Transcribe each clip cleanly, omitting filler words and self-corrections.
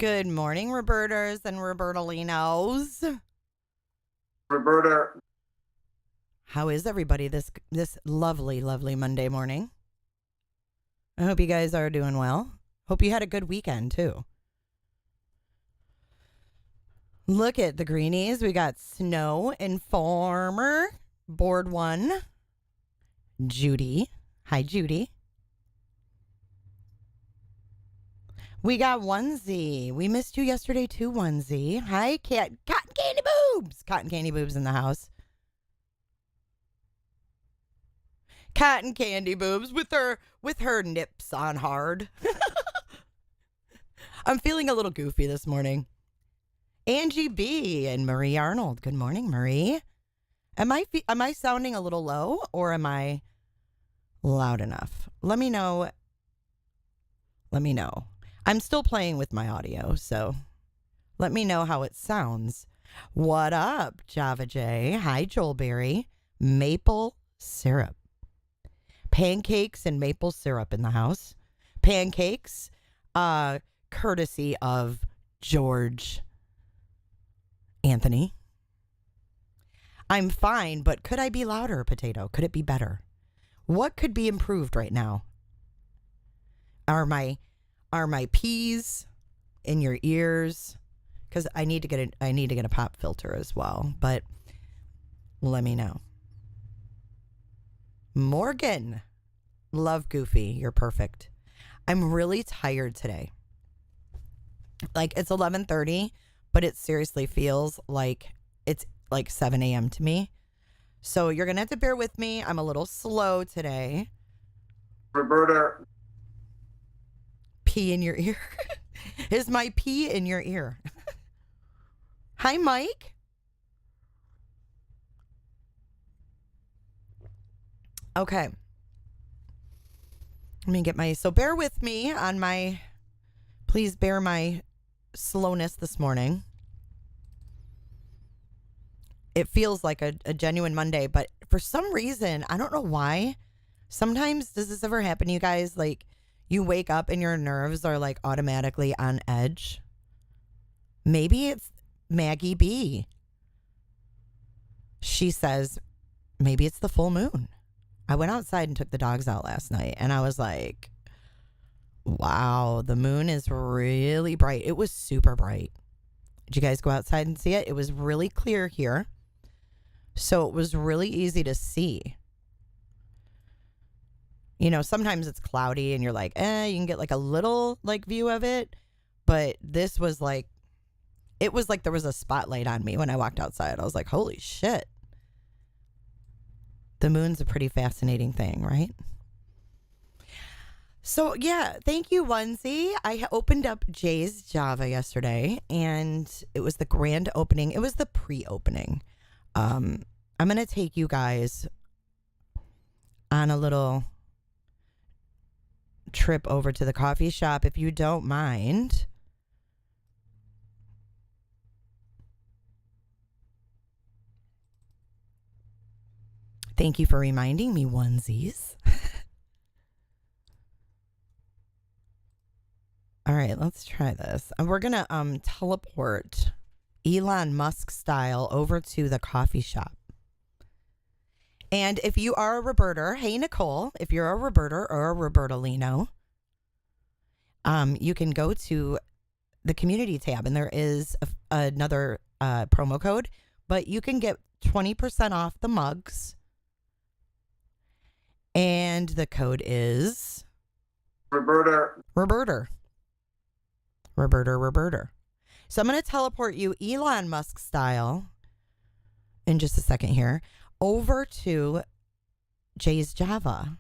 Good morning, Roberters and Robertalinos. Roberta. How is everybody this lovely, lovely Monday morning? I hope you guys are doing well. Hope you had a good weekend, too. Look at the greenies. We got Snow Informer, Board 1, Judy. Hi, Judy. We got Onesie. We missed you yesterday, too, Onesie. Hi, Cotton Candy Boobs. Cotton Candy Boobs in the house. Cotton Candy Boobs with her nips on hard. I'm feeling a little goofy this morning. Angie B and Marie Arnold. Good morning, Marie. Am I sounding a little low or am I loud enough? Let me know. I'm still playing with my audio, so let me know how it sounds. What up, Java J? Hi, Joel Berry. Maple syrup. Pancakes and maple syrup in the house. Pancakes, courtesy of George Anthony. I'm fine, but could I be louder, Potato? Could it be better? What could be improved right now? Are my peas in your ears? Because I need to get a pop filter as well. But let me know. Morgan, love Goofy. You're perfect. I'm really tired today. Like it's 11:30, but it seriously feels like it's like 7 a.m. to me. So you're gonna have to bear with me. I'm a little slow today. Roberta. Pee in your ear. Is my pee in your ear? Hi, Mike. Okay. Let me get so bear with me on please bear my slowness this morning. It feels like a genuine Monday, but for some reason, I don't know why. Sometimes, does this ever happen to you guys? Like, you wake up and your nerves are like automatically on edge. Maybe it's Maggie B. She says, maybe it's the full moon. I went outside and took the dogs out last night and I was like, wow, the moon is really bright. It was super bright. Did you guys go outside and see it? It was really clear here. So it was really easy to see. You know, sometimes it's cloudy and you're like, you can get like a little like view of it. But this was like, it was like there was a spotlight on me when I walked outside. I was like, holy shit. The moon's a pretty fascinating thing, right? So, yeah, thank you, Onesie. I opened up Jay's Java yesterday, and it was the grand opening. It was the pre-opening. I'm going to take you guys on a little trip over to the coffee shop, if you don't mind. Thank you for reminding me, Onesies. All right, let's try this. And we're going to teleport Elon Musk style over to the coffee shop. And if you are a Roberter, hey, Nicole, if you're a Roberter or a Robertalino, you can go to the community tab and there is another promo code, but you can get 20% off the mugs. And the code is Roberta. So I'm going to teleport you Elon Musk style in just a second here over to Jay's Java.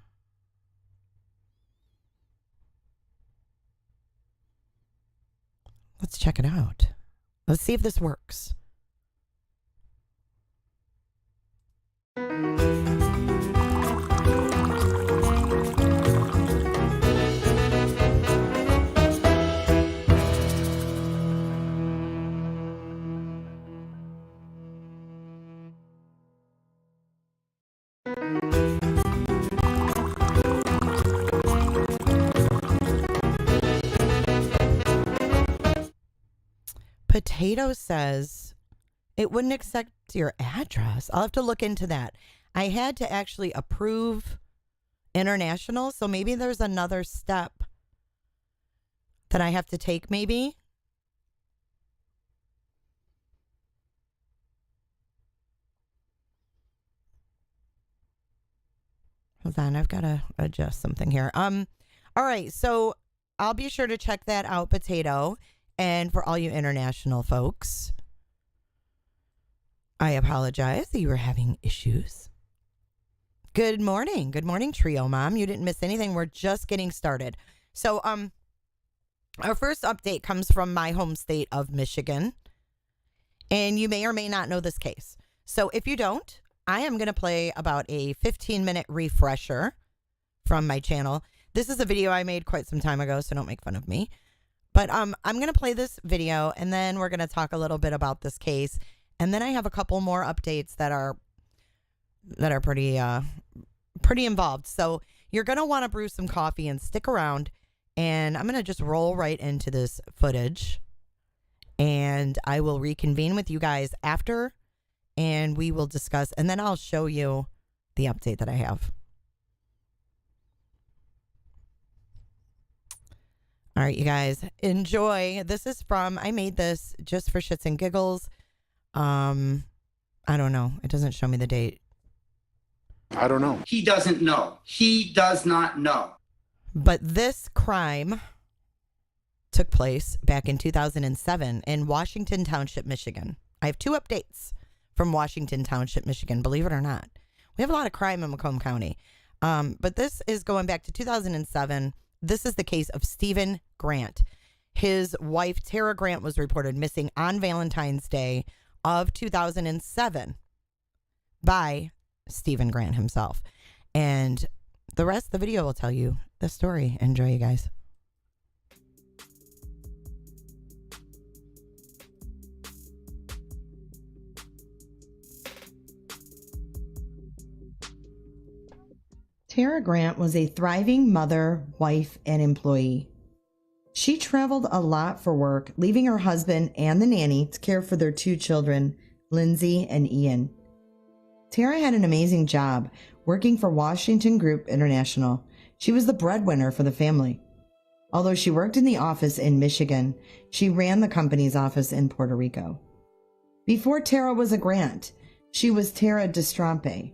Let's check it out. Let's see if this works. Potato says it wouldn't accept your address. I'll have to look into that. I had to actually approve international, so maybe there's another step that I have to take, maybe. Hold on, I've got to adjust something here. All right, so I'll be sure to check that out, Potato. And for all you international folks, I apologize that you were having issues. Good morning. Good morning, Trio Mom. You didn't miss anything. We're just getting started. So, our first update comes from my home state of Michigan. And you may or may not know this case. So if you don't, I am going to play about a 15-minute refresher from my channel. This is a video I made quite some time ago, so don't make fun of me. But I'm going to play this video, and then we're going to talk a little bit about this case. And then I have a couple more updates that are pretty involved. So you're going to want to brew some coffee and stick around. And I'm going to just roll right into this footage. And I will reconvene with you guys after. And we will discuss. And then I'll show you the update that I have. All right, you guys. Enjoy. This is from, I made this just for shits and giggles. I don't know. It doesn't show me the date. I don't know. He doesn't know. He does not know. But this crime took place back in 2007 in Washington Township, Michigan. I have two updates from Washington Township, Michigan, believe it or not. We have a lot of crime in Macomb County. But this is going back to 2007. This is the case of Stephen Grant. His wife, Tara Grant, was reported missing on Valentine's Day of 2007 by Stephen Grant himself. And the rest of the video will tell you the story. Enjoy, you guys. Tara Grant was a thriving mother, wife, and employee. She traveled a lot for work, leaving her husband and the nanny to care for their two children, Lindsay and Ian. Tara had an amazing job working for Washington Group International. She was the breadwinner for the family. Although she worked in the office in Michigan, she ran the company's office in Puerto Rico. Before Tara was a Grant, she was Tara Destrompe,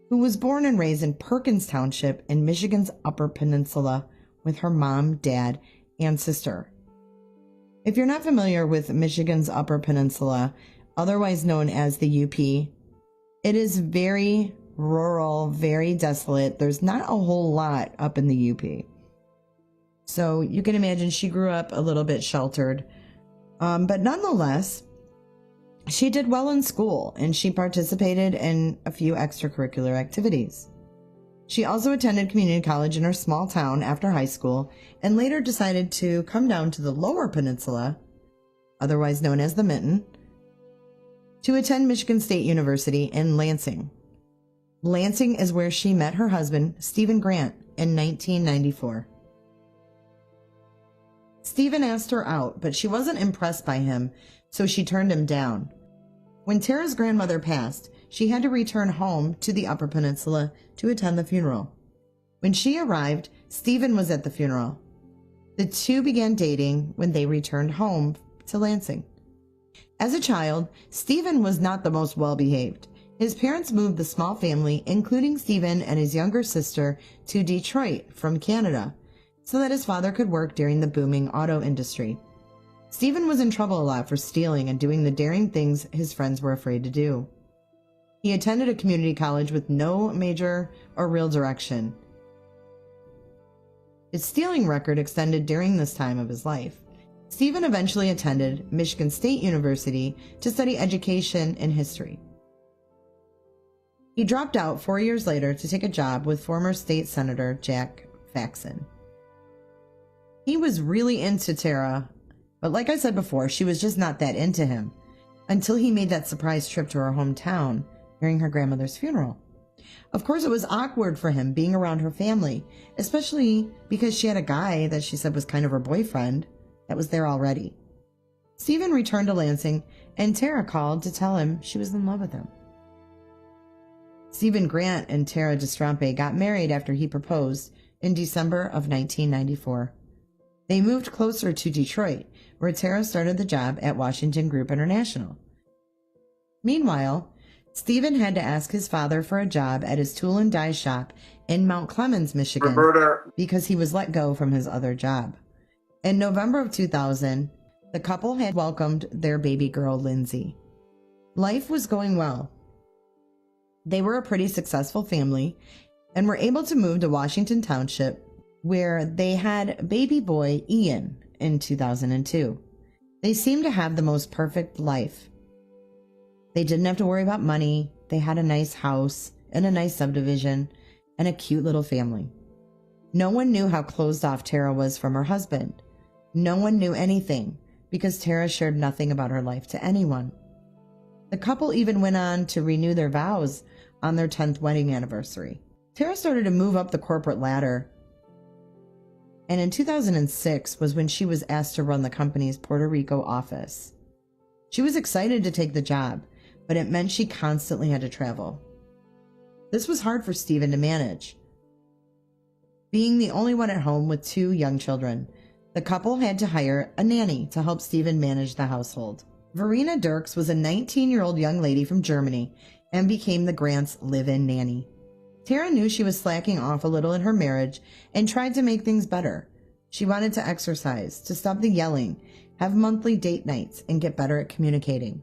who was born and raised in Perkins Township in Michigan's Upper Peninsula with her mom, dad, and sister. If you're not familiar with Michigan's Upper Peninsula, otherwise known as the UP, it is very rural, very desolate. There's not a whole lot up in the UP. So you can imagine she grew up a little bit sheltered. But nonetheless, she did well in school and she participated in a few extracurricular activities. She also attended community college in her small town after high school and later decided to come down to the Lower Peninsula, otherwise known as the Mitten, to attend Michigan State University in Lansing. Lansing is where she met her husband, Stephen Grant, in 1994. Stephen asked her out, but she wasn't impressed by him, so she turned him down. When Tara's grandmother passed, she had to return home to the Upper Peninsula to attend the funeral. When she arrived, Stephen was at the funeral. The two began dating when they returned home to Lansing. As a child, Stephen was not the most well-behaved. His parents moved the small family, including Stephen and his younger sister, to Detroit from Canada, so that his father could work during the booming auto industry. Stephen was in trouble a lot for stealing and doing the daring things his friends were afraid to do. He attended a community college with no major or real direction. His stealing record extended during this time of his life. Stephen eventually attended Michigan State University to study education and history. He dropped out 4 years later to take a job with former state senator Jack Faxon. He was really into Tara, but like I said before, she was just not that into him until he made that surprise trip to her hometown during her grandmother's funeral. Of course, it was awkward for him being around her family, especially because she had a guy that she said was kind of her boyfriend that was there already. Stephen returned to Lansing, and Tara called to tell him she was in love with him. Stephen Grant and Tara Destrampe got married after he proposed in December of 1994. They moved closer to Detroit, where Tara started the job at Washington Group International. Meanwhile, Stephen had to ask his father for a job at his tool and die shop in Mount Clemens, Michigan, because he was let go from his other job. In November of 2000, the couple had welcomed their baby girl, Lindsay. Life was going well. They were a pretty successful family and were able to move to Washington Township, where they had baby boy Ian in 2002. They seemed to have the most perfect life. They didn't have to worry about money. They had a nice house and a nice subdivision and a cute little family. No one knew how closed off Tara was from her husband. No one knew anything because Tara shared nothing about her life to anyone. The couple even went on to renew their vows on their 10th wedding anniversary. Tara started to move up the corporate ladder, and in 2006 was when she was asked to run the company's Puerto Rico office. She was excited to take the job, but it meant she constantly had to travel. This was hard for Stephen to manage. Being the only one at home with 2 young children, the couple had to hire a nanny to help Stephen manage the household. Verena Dirks was a 19-year-old young lady from Germany and became the Grants' live-in nanny. Tara knew she was slacking off a little in her marriage and tried to make things better. She wanted to exercise, to stop the yelling, have monthly date nights, and get better at communicating.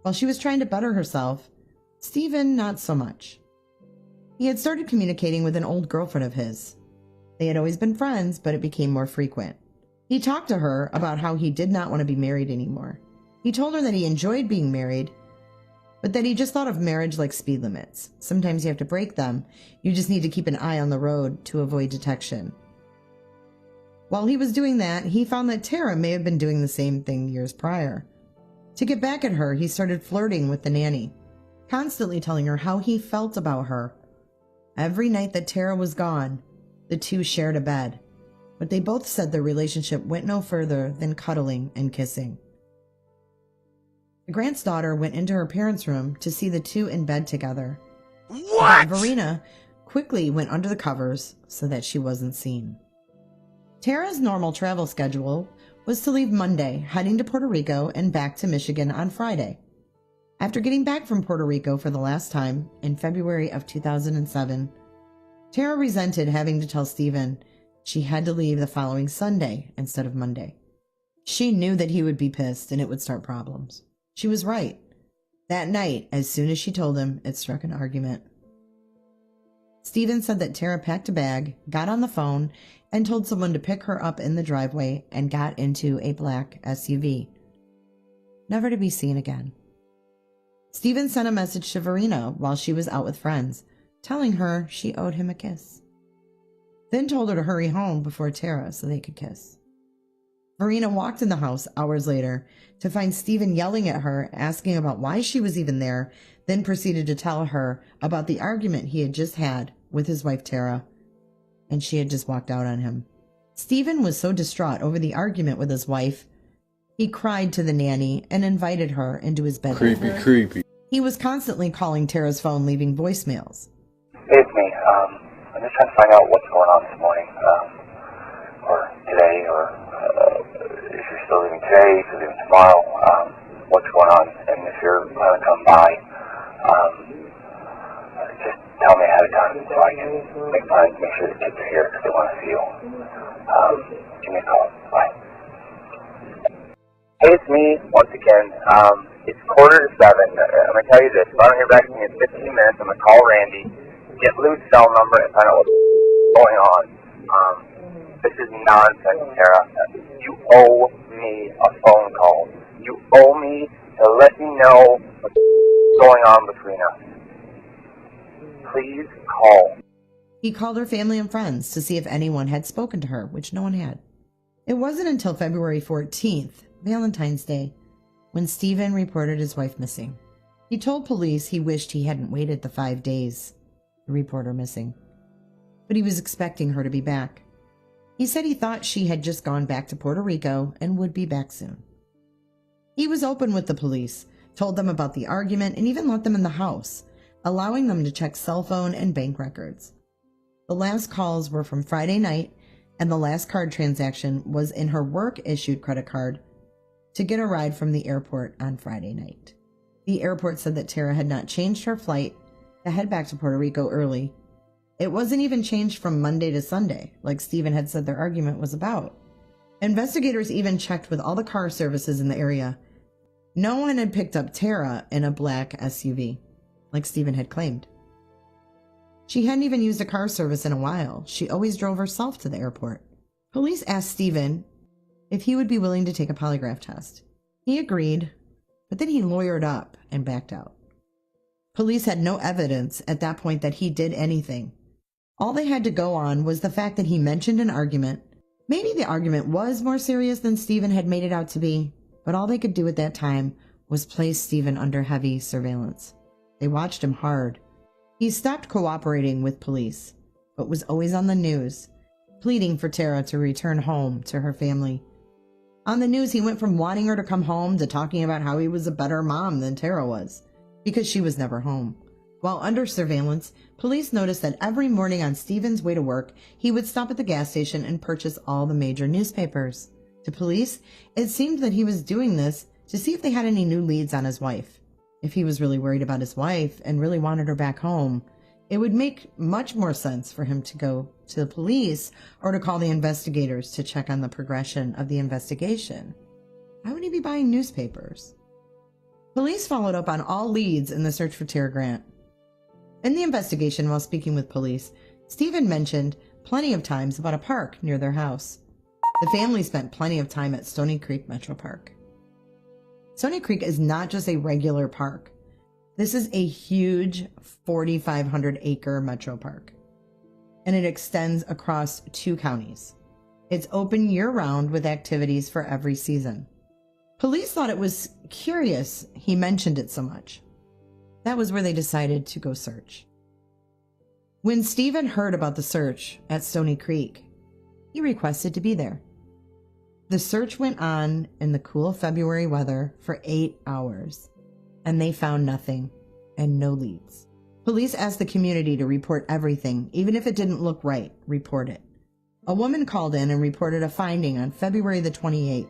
While she was trying to better herself, Stephen not so much. He had started communicating with an old girlfriend of his. They had always been friends, but it became more frequent. He talked to her about how he did not want to be married anymore. He told her that he enjoyed being married, but that he just thought of marriage like speed limits. Sometimes you have to break them. You just need to keep an eye on the road to avoid detection. While he was doing that, he found that Tara may have been doing the same thing years prior. To get back at her, he started flirting with the nanny, constantly telling her how he felt about her. Every night that Tara was gone, the 2 shared a bed, but they both said their relationship went no further than cuddling and kissing. The Grant's daughter went into her parents' room to see the 2 in bed together. What? But Verena quickly went under the covers so that she wasn't seen. Tara's normal travel schedule was to leave Monday, heading to Puerto Rico and back to Michigan on Friday. After getting back from Puerto Rico for the last time in February of 2007, Tara resented having to tell Stephen she had to leave the following Sunday instead of Monday. She knew that he would be pissed and it would start problems. She was right. That night, as soon as she told him, it struck an argument. Stephen said that Tara packed a bag, got on the phone, and told someone to pick her up in the driveway and got into a black SUV. Never to be seen again. Stephen sent a message to Verena while she was out with friends, telling her she owed him a kiss. Then told her to hurry home before Tara so they could kiss. Verena walked in the house hours later to find Stephen yelling at her, asking about why she was even there, then proceeded to tell her about the argument he had just had with his wife Tara, and she had just walked out on him. Stephen was so distraught over the argument with his wife, he cried to the nanny and invited her into his bedroom. Creepy. He was constantly calling Tara's phone, leaving voicemails. Hey, it's me. I'm just trying to find out what's going on this morning, or today, or if you're still leaving today, if you're leaving tomorrow, what's going on, and if you're going to come by, just tell me ahead of time so I can make plans, make sure the kids are here because they want to see you. Give me a call. Bye. Hey, it's me, once again. It's 6:45. I'm going to tell you this. If I don't hear back from you in 15 minutes, I'm going to call Randy, get Lou's cell number, and find out what's going on. This is nonsense, Tara. You owe me a phone call. You owe me to let me know what's going on between us. Please call. He called her family and friends to see if anyone had spoken to her, which no one had. It wasn't until February 14th, Valentine's Day, when Stephen reported his wife missing. He told police he wished he hadn't waited the 5 days to report her missing, but he was expecting her to be back. He said he thought she had just gone back to Puerto Rico and would be back soon. He was open with the police, told them about the argument, and even let them in the house, allowing them to check cell phone and bank records. The last calls were from Friday night, and the last card transaction was in her work-issued credit card to get a ride from the airport on Friday night. The airport said that Tara had not changed her flight to head back to Puerto Rico early. It wasn't even changed from Monday to Sunday, like Stephen had said their argument was about. Investigators even checked with all the car services in the area. No one had picked up Tara in a black SUV, like Stephen had claimed. She hadn't even used a car service in a while. She always drove herself to the airport. Police asked Stephen if he would be willing to take a polygraph test. He agreed, but then he lawyered up and backed out. Police had no evidence at that point that he did anything. All they had to go on was the fact that he mentioned an argument. Maybe the argument was more serious than Stephen had made it out to be, but all they could do at that time was place Stephen under heavy surveillance. They watched him hard. He stopped cooperating with police, but was always on the news, pleading for Tara to return home to her family. On the news, he went from wanting her to come home to talking about how he was a better mom than Tara was, because she was never home. While under surveillance, police noticed that every morning on Stephen's way to work, he would stop at the gas station and purchase all the major newspapers. To police, it seemed that he was doing this to see if they had any new leads on his wife. If he was really worried about his wife and really wanted her back home, it would make much more sense for him to go to the police or to call the investigators to check on the progression of the investigation. Why would he be buying newspapers? Police followed up on all leads in the search for Tara Grant. In the investigation, while speaking with police, Stephen mentioned plenty of times about a park near their house. The family spent plenty of time at Stony Creek Metro Park. Stony Creek is not just a regular park. This is a huge 4,500-acre metro park, and it extends across 2 counties. It's open year-round with activities for every season. Police thought it was curious he mentioned it so much. That was where they decided to go search. When Stephen heard about the search at Stony Creek, he requested to be there. The search went on in the cool February weather for 8 hours, and they found nothing and no leads. Police asked the community to report everything, even if it didn't look right, report it. A woman called in and reported a finding on February the 28th.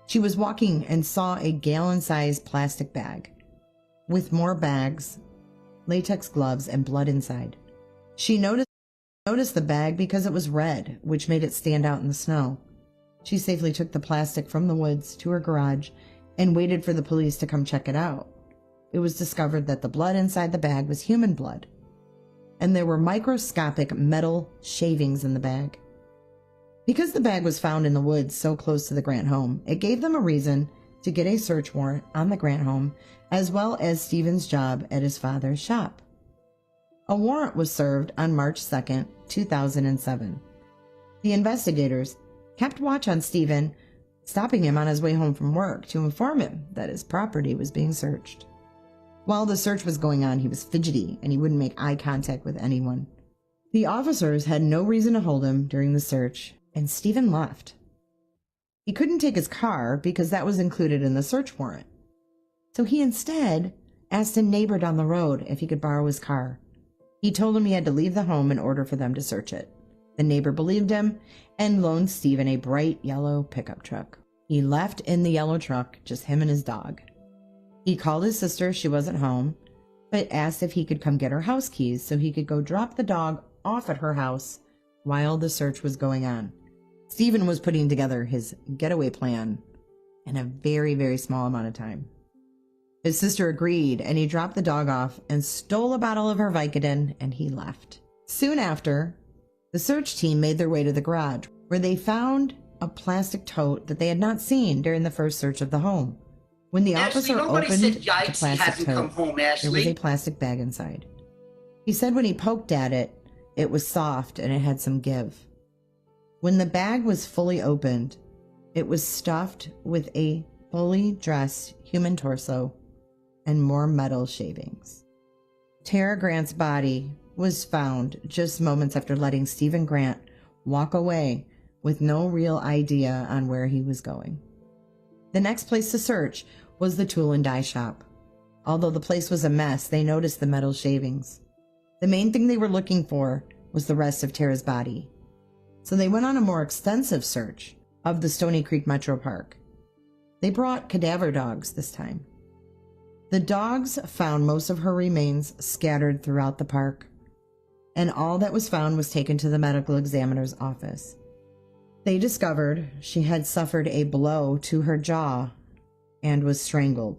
She was walking and saw a gallon-sized plastic bag with more bags, latex gloves, and blood inside. She noticed the bag because it was red, which made it stand out in the snow. She safely took the plastic from the woods to her garage and waited for the police to come check it out. It was discovered that the blood inside the bag was human blood, and there were microscopic metal shavings in the bag. Because the bag was found in the woods so close to the Grant home, it gave them a reason to get a search warrant on the Grant home, as well as Stephen's job at his father's shop. A warrant was served on March 2nd, 2007. The investigators kept watch on Stephen, stopping him on his way home from work to inform him that his property was being searched. While the search was going on, he was fidgety and he wouldn't make eye contact with anyone. The officers had no reason to hold him during the search, and Stephen left. He couldn't take his car because that was included in the search warrant. So he instead asked a neighbor down the road if he could borrow his car. He told him he had to leave the home in order for them to search it. The neighbor believed him and loaned Stephen a bright yellow pickup truck. He left in the yellow truck, just him and his dog. He called his sister, she wasn't home, but asked if he could come get her house keys so he could go drop the dog off at her house while the search was going on. Stephen was putting together his getaway plan in a very, very small amount of time. His sister agreed, and he dropped the dog off and stole a bottle of her Vicodin, and he left. Soon after, the search team made their way to the garage, where they found a plastic tote that they had not seen during the first search of the home. When the officer opened the plastic tote, there was a plastic bag inside. He said when he poked at it, it was soft and it had some give. When the bag was fully opened, it was stuffed with a fully dressed human torso and more metal shavings. Tara Grant's body was found just moments after letting Stephen Grant walk away with no real idea on where he was going. The next place to search was the tool and die shop. Although the place was a mess, they noticed the metal shavings. The main thing they were looking for was the rest of Tara's body. So they went on a more extensive search of the Stony Creek Metro Park. They brought cadaver dogs this time. The dogs found most of her remains scattered throughout the park, and all that was found was taken to the medical examiner's office. They discovered she had suffered a blow to her jaw and was strangled.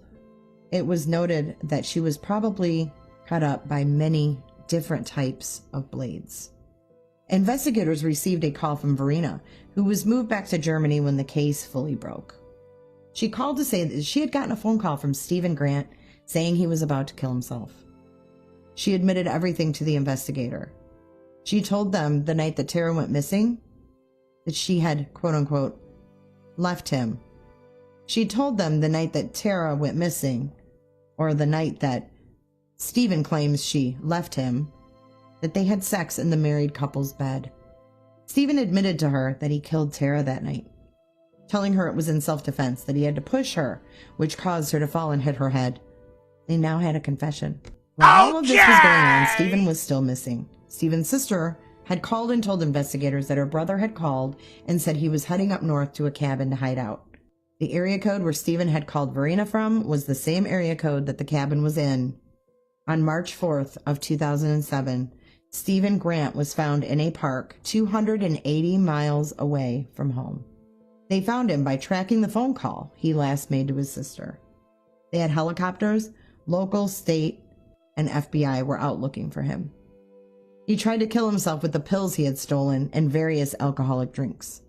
It was noted that she was probably cut up by many different types of blades. Investigators received a call from Verena, who was moved back to Germany when the case fully broke. She called to say that she had gotten a phone call from Stephen Grant saying he was about to kill himself. She admitted everything to the investigator. She told them the night that Tara went missing that she had, quote unquote, left him. She told them the night that Tara went missing, or the night that Stephen claims she left him, that they had sex in the married couple's bed. Stephen admitted to her that he killed Tara that night, telling her it was in self-defense, that he had to push her, which caused her to fall and hit her head. They now had a confession. While all of this was going on, Stephen was still missing. Stephen's sister had called and told investigators that her brother had called and said he was heading up north to a cabin to hide out. The area code where Stephen had called Verena from was the same area code that the cabin was in. On March 4th of 2007, Stephen Grant was found in a park 280 miles away from home. They found him by tracking the phone call he last made to his sister. They had helicopters, local, state, and FBI were out looking for him. He tried to kill himself with the pills he had stolen and various alcoholic drinks.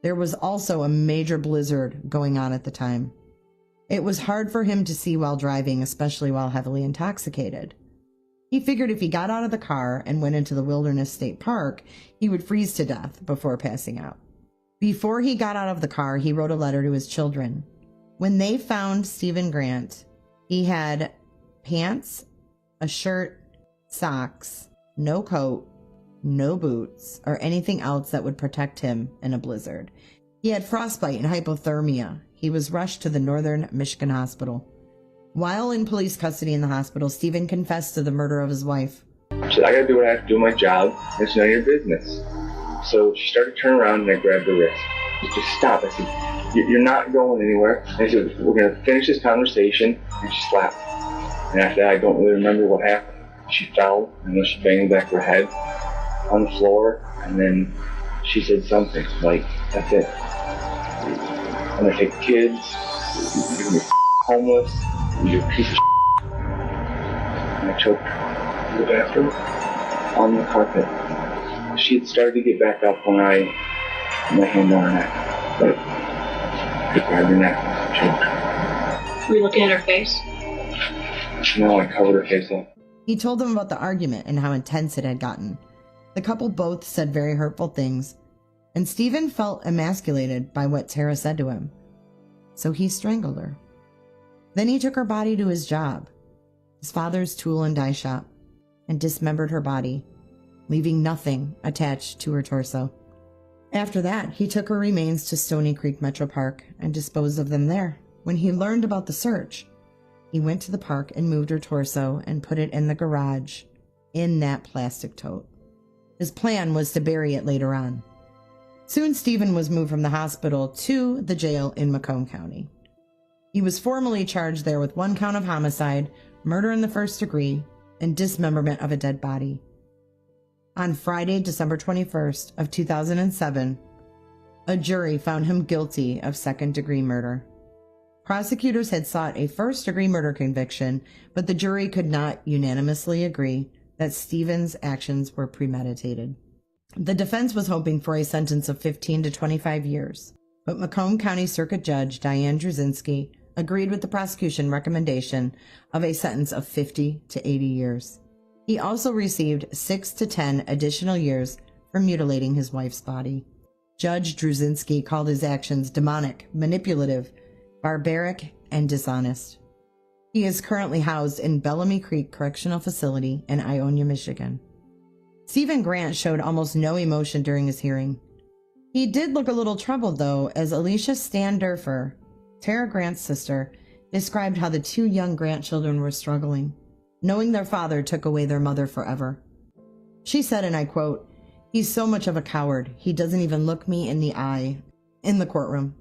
There was also a major blizzard going on at the time. It was hard for him to see while driving, especially while heavily intoxicated. He figured if he got out of the car and went into the Wilderness State Park, he would freeze to death before passing out. Before he got out of the car, he wrote a letter to his children. When they found Stephen Grant, he had pants, a shirt, socks, no coat, no boots, or anything else that would protect him in a blizzard. He had frostbite and hypothermia. He was rushed to the Northern Michigan Hospital. While in police custody in the hospital, Stephen confessed to the murder of his wife. I said, I gotta do what I have to do, my job. It's none of your business. So she started to turn around and I grabbed her wrist. Just stop. I said, you're not going anywhere. And I said, we're gonna finish this conversation. And she slapped me. And after that, I don't really remember what happened. She fell, and then she banged back her head on the floor, and then she said something like, that's it. I'm gonna take the kids, you're gonna be homeless, you're a piece of shit. And I choked her in the bathroom on the carpet. She had started to get back up when I put my hand on her neck, but I grabbed her neck and choked her. Were you looking at her face? No, I covered her face up. He told them about the argument and how intense it had gotten. The couple both said very hurtful things, and Stephen felt emasculated by what Tara said to him. So he strangled her. Then he took her body to his job, his father's tool and die shop, and dismembered her body, leaving nothing attached to her torso. After that, he took her remains to Stony Creek Metro Park and disposed of them there. When he learned about the search, he went to the park and moved her torso and put it in the garage in that plastic tote. His plan was to bury it later on. Soon Stephen was moved from the hospital to the jail in Macomb County. He was formally charged there with 1 count of homicide, murder in the first degree, and dismemberment of a dead body. On Friday, December 21st of 2007, a jury found him guilty of second-degree murder. Prosecutors had sought a first-degree murder conviction, but the jury could not unanimously agree that Stephen's actions were premeditated. The defense was hoping for a sentence of 15 to 25 years, but Macomb County Circuit Judge Diane Druzinski agreed with the prosecution recommendation of a sentence of 50 to 80 years. He also received 6 to 10 additional years for mutilating his wife's body. Judge Druzinski called his actions demonic, manipulative, barbaric, and dishonest. He is currently housed in Bellamy Creek Correctional Facility in Ionia, Michigan. Stephen Grant showed almost no emotion during his hearing. He did look a little troubled, though, as Alicia Standerfer Tara Grant's sister described how the two young Grant children were struggling, knowing their father took away their mother forever. She said, and I quote, "He's so much of a coward, he doesn't even look me in the eye," in the courtroom.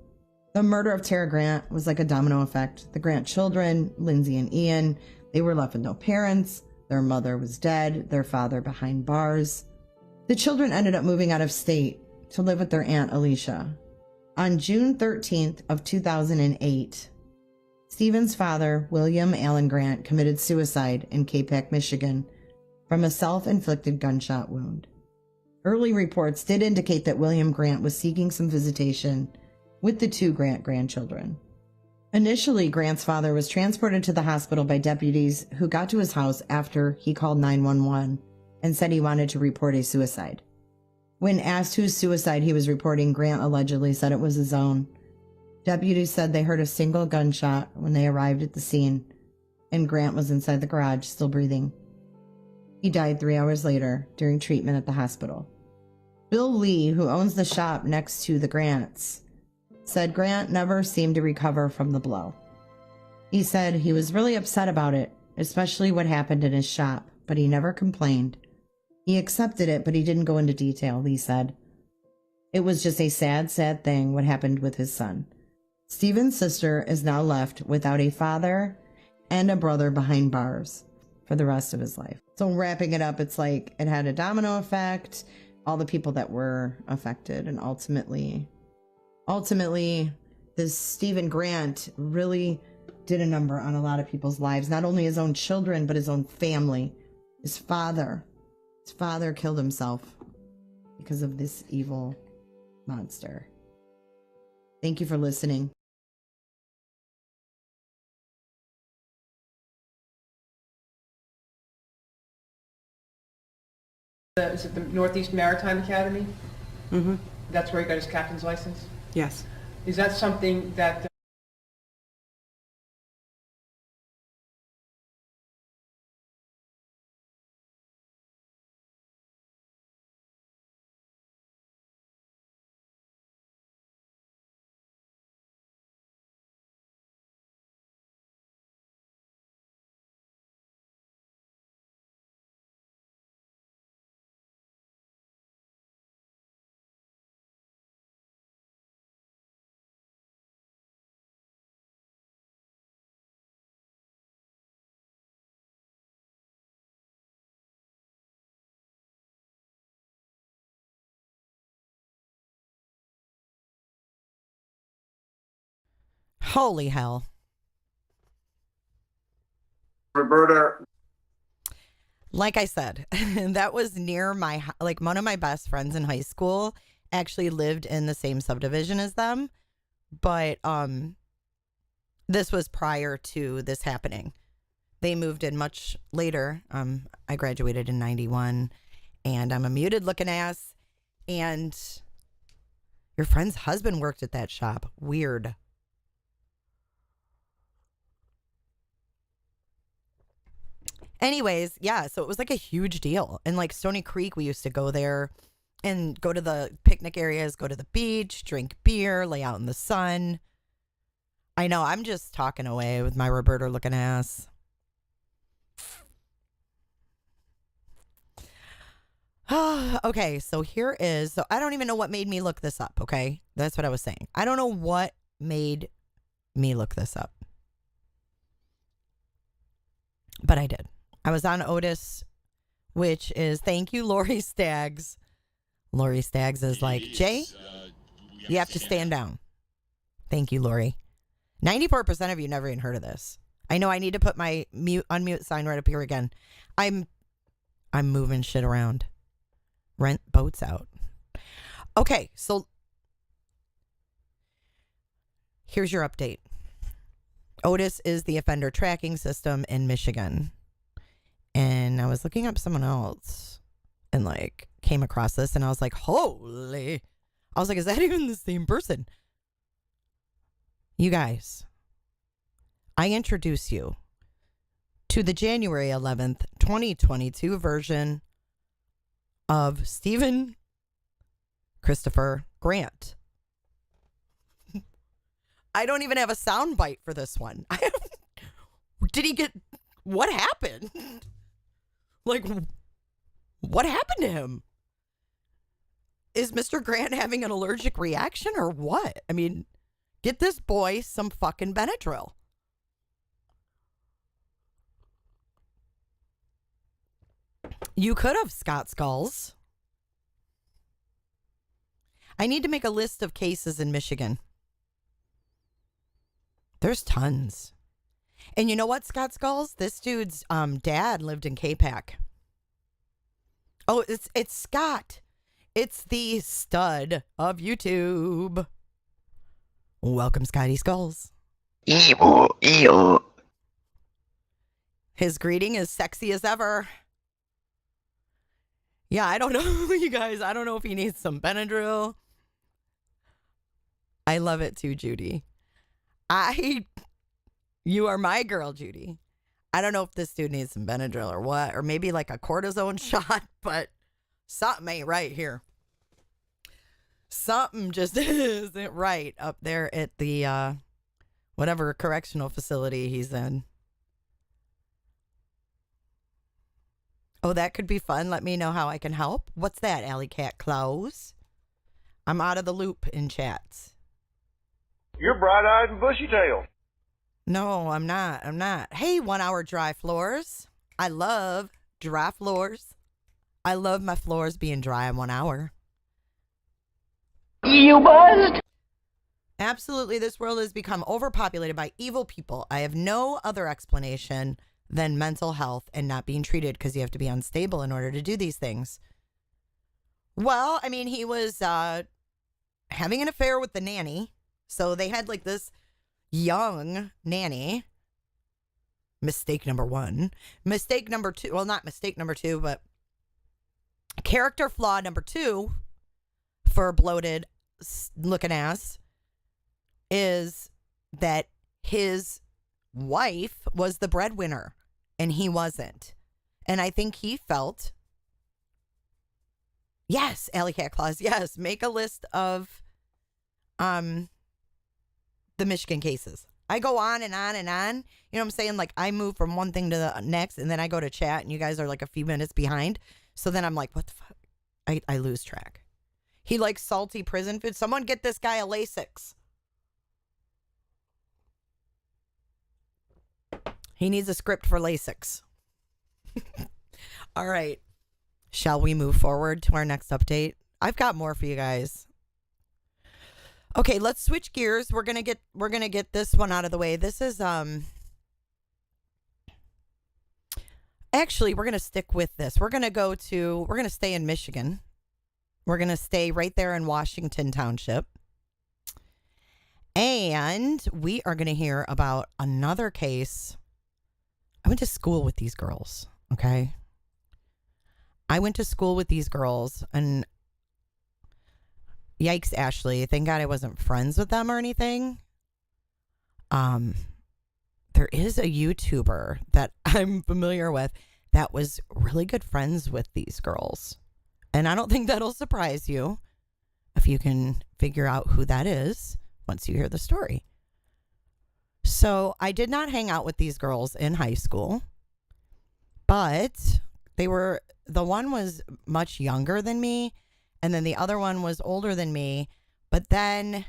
The murder of Tara Grant was like a domino effect. The Grant children, Lindsay and Ian, they were left with no parents. Their mother was dead, their father behind bars. The children ended up moving out of state to live with their aunt Alicia. On June 13th of 2008, Stephen's father, William Allen Grant, committed suicide in Capac, Michigan, from a self-inflicted gunshot wound. Early reports did indicate that William Grant was seeking some visitation with the two Grant grandchildren. Initially, Grant's father was transported to the hospital by deputies who got to his house after he called 911 and said he wanted to report a suicide. When asked whose suicide he was reporting, Grant allegedly said it was his own. Deputies said they heard a single gunshot when they arrived at the scene, and Grant was inside the garage, still breathing. He died 3 hours later during treatment at the hospital. Bill Lee, who owns the shop next to the Grants, said Grant never seemed to recover from the blow. He said he was really upset about it, especially what happened in his shop, but he never complained. He accepted it, but he didn't go into detail, Lee said. It was just a sad, sad thing what happened with his son. Stephen's sister is now left without a father and a brother behind bars for the rest of his life. So wrapping it up, it's like it had a domino effect, all the people that were affected, and ultimately, this Stephen Grant really did a number on a lot of people's lives, not only his own children, but his own family. His father killed himself because of this evil monster. Thank you for listening. Is it the Northeast Maritime Academy? Mm-hmm. That's where he got his captain's license? Yes. Is that something that Holy hell. Roberta, Like I said, that was near my, like one of my best friends in high school actually lived in the same subdivision as them. But this was prior to this happening. They moved in much later. I graduated in 91 and I'm a muted looking ass. And your friend's husband worked at that shop. Weird. Anyways, yeah, so it was like a huge deal. And like Stony Creek, we used to go there and go to the picnic areas, go to the beach, drink beer, lay out in the sun. I know, I'm just talking away with my Roberta looking ass. Okay, so here is, so I don't even know what made me look this up, okay? That's what I was saying. I don't know what made me look this up. But I did. I was on Otis, which is, thank you, Lori Staggs. Lori Staggs is like, Jay, you have to stand down. Thank you, Lori. 94% of you never even heard of this. I know I need to put my unmute sign right up here again. I'm moving shit around. Rent boats out. Okay, so here's your update. Otis is the offender tracking system in Michigan. And I was looking up someone else and like came across this and I was like, holy. I was like, is that even the same person? You guys, I introduce you to the January 11th, 2022 version of Stephen Christopher Grant. I don't even have a sound bite for this one. What happened? Like, what happened to him? Is Mr. Grant having an allergic reaction or what? I mean, get this boy some fucking Benadryl. You could have, Scott Skulls. I need to make a list of cases in Michigan. There's tons. And you know what, Scott Skulls? This dude's dad lived in K-Pac. Oh, it's Scott. It's the stud of YouTube. Welcome, Scotty Skulls. Ew. His greeting is sexy as ever. Yeah, I don't know, you guys. I don't know if he needs some Benadryl. I love it too, Judy. You are my girl, Judy. I don't know if this dude needs some Benadryl or what, or maybe like a cortisone shot, but something ain't right here. Something just isn't right up there at the whatever correctional facility he's in. Oh, that could be fun. Let me know how I can help. What's that, Alley Cat Clothes? I'm out of the loop in chats. You're bright-eyed and bushy-tailed. No, I'm not. Hey, 1 hour dry floors. I love dry floors. I love my floors being dry in 1 hour. You buzzed? Absolutely, this world has become overpopulated by evil people. I have no other explanation than mental health and not being treated because you have to be unstable in order to do these things. Well, I mean, he was having an affair with the nanny. So they had like this young nanny. Mistake number one. Mistake number two. Well, not mistake number two, but character flaw number two for a bloated looking ass is that his wife was the breadwinner and he wasn't. And I think he felt, yes, Alley Cat Claus, yes, make a list of the Michigan cases. I go on and on and on. You know what I'm saying? Like I move from one thing to the next and then I go to chat and you guys are like a few minutes behind. So then I'm like, what the fuck? I lose track. He likes salty prison food. Someone get this guy a Lasix. He needs a script for Lasix. All right. Shall we move forward to our next update? I've got more for you guys. Okay, let's switch gears. We're gonna get this one out of the way. This is actually we're gonna stick with this. We're gonna stay in Michigan. We're gonna stay right there in Washington Township. And we are gonna hear about another case. I went to school with these girls, okay? I went to school with these girls and yikes, Ashley. Thank God I wasn't friends with them or anything. There is a YouTuber that I'm familiar with that was really good friends with these girls. And I don't think that'll surprise you if you can figure out who that is once you hear the story. So I did not hang out with these girls in high school, but the one was much younger than me. And then the other one was older than me. But then,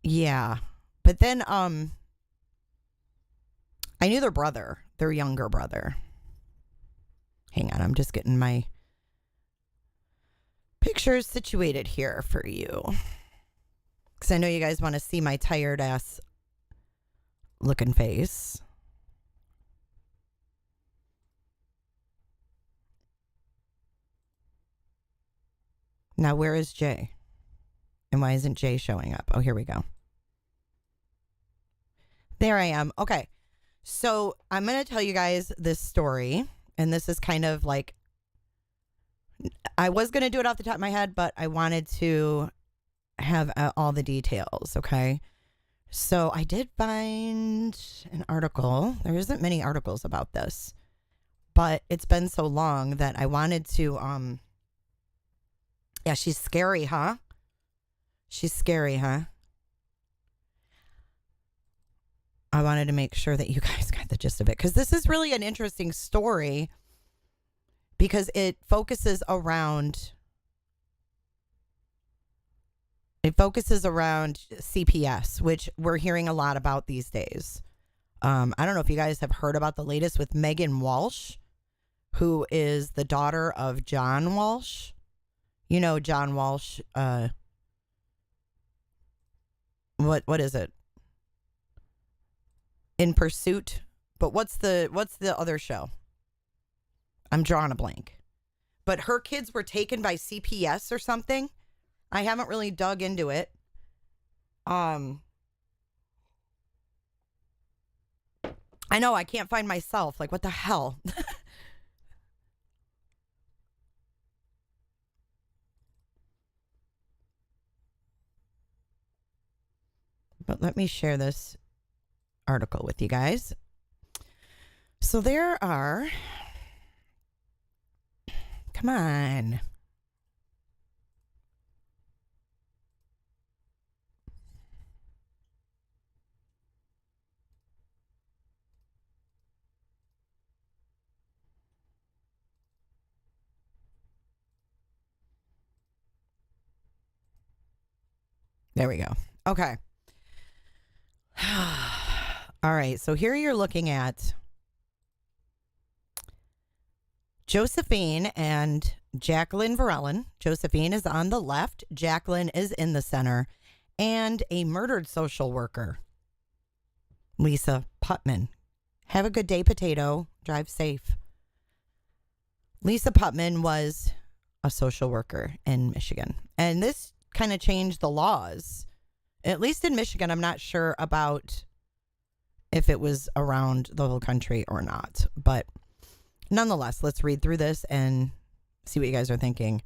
yeah. But then, I knew their younger brother. Hang on, I'm just getting my pictures situated here for you. Because I know you guys want to see my tired ass looking face. Now, where is Jay? And why isn't Jay showing up? Oh, here we go. There I am. Okay. So I'm going to tell you guys this story. And this is kind of like, I was going to do it off the top of my head, but I wanted to have all the details. Okay. So I did find an article. There isn't many articles about this, but it's been so long that I wanted to, yeah, she's scary, huh? She's scary, huh? I wanted to make sure that you guys got the gist of it, because this is really an interesting story because it focuses around CPS, which we're hearing a lot about these days. I don't know if you guys have heard about the latest with Megan Walsh, who is the daughter of John Walsh. You know John Walsh. What is it? In Pursuit. But what's the other show? I'm drawing a blank. But her kids were taken by CPS or something. I haven't really dug into it. I know, I can't find myself. Like, what the hell? But let me share this article with you guys. So there are... Come on. There we go. Okay. All right. So here you're looking at Josephine and Jacqueline Verellen. Josephine is on the left. Jacqueline is in the center. And a murdered social worker, Lisa Putman. Have a good day, potato. Drive safe. Lisa Putman was a social worker in Michigan. And this kind of changed the laws. At least in Michigan, I'm not sure about if it was around the whole country or not. But nonetheless, let's read through this and see what you guys are thinking.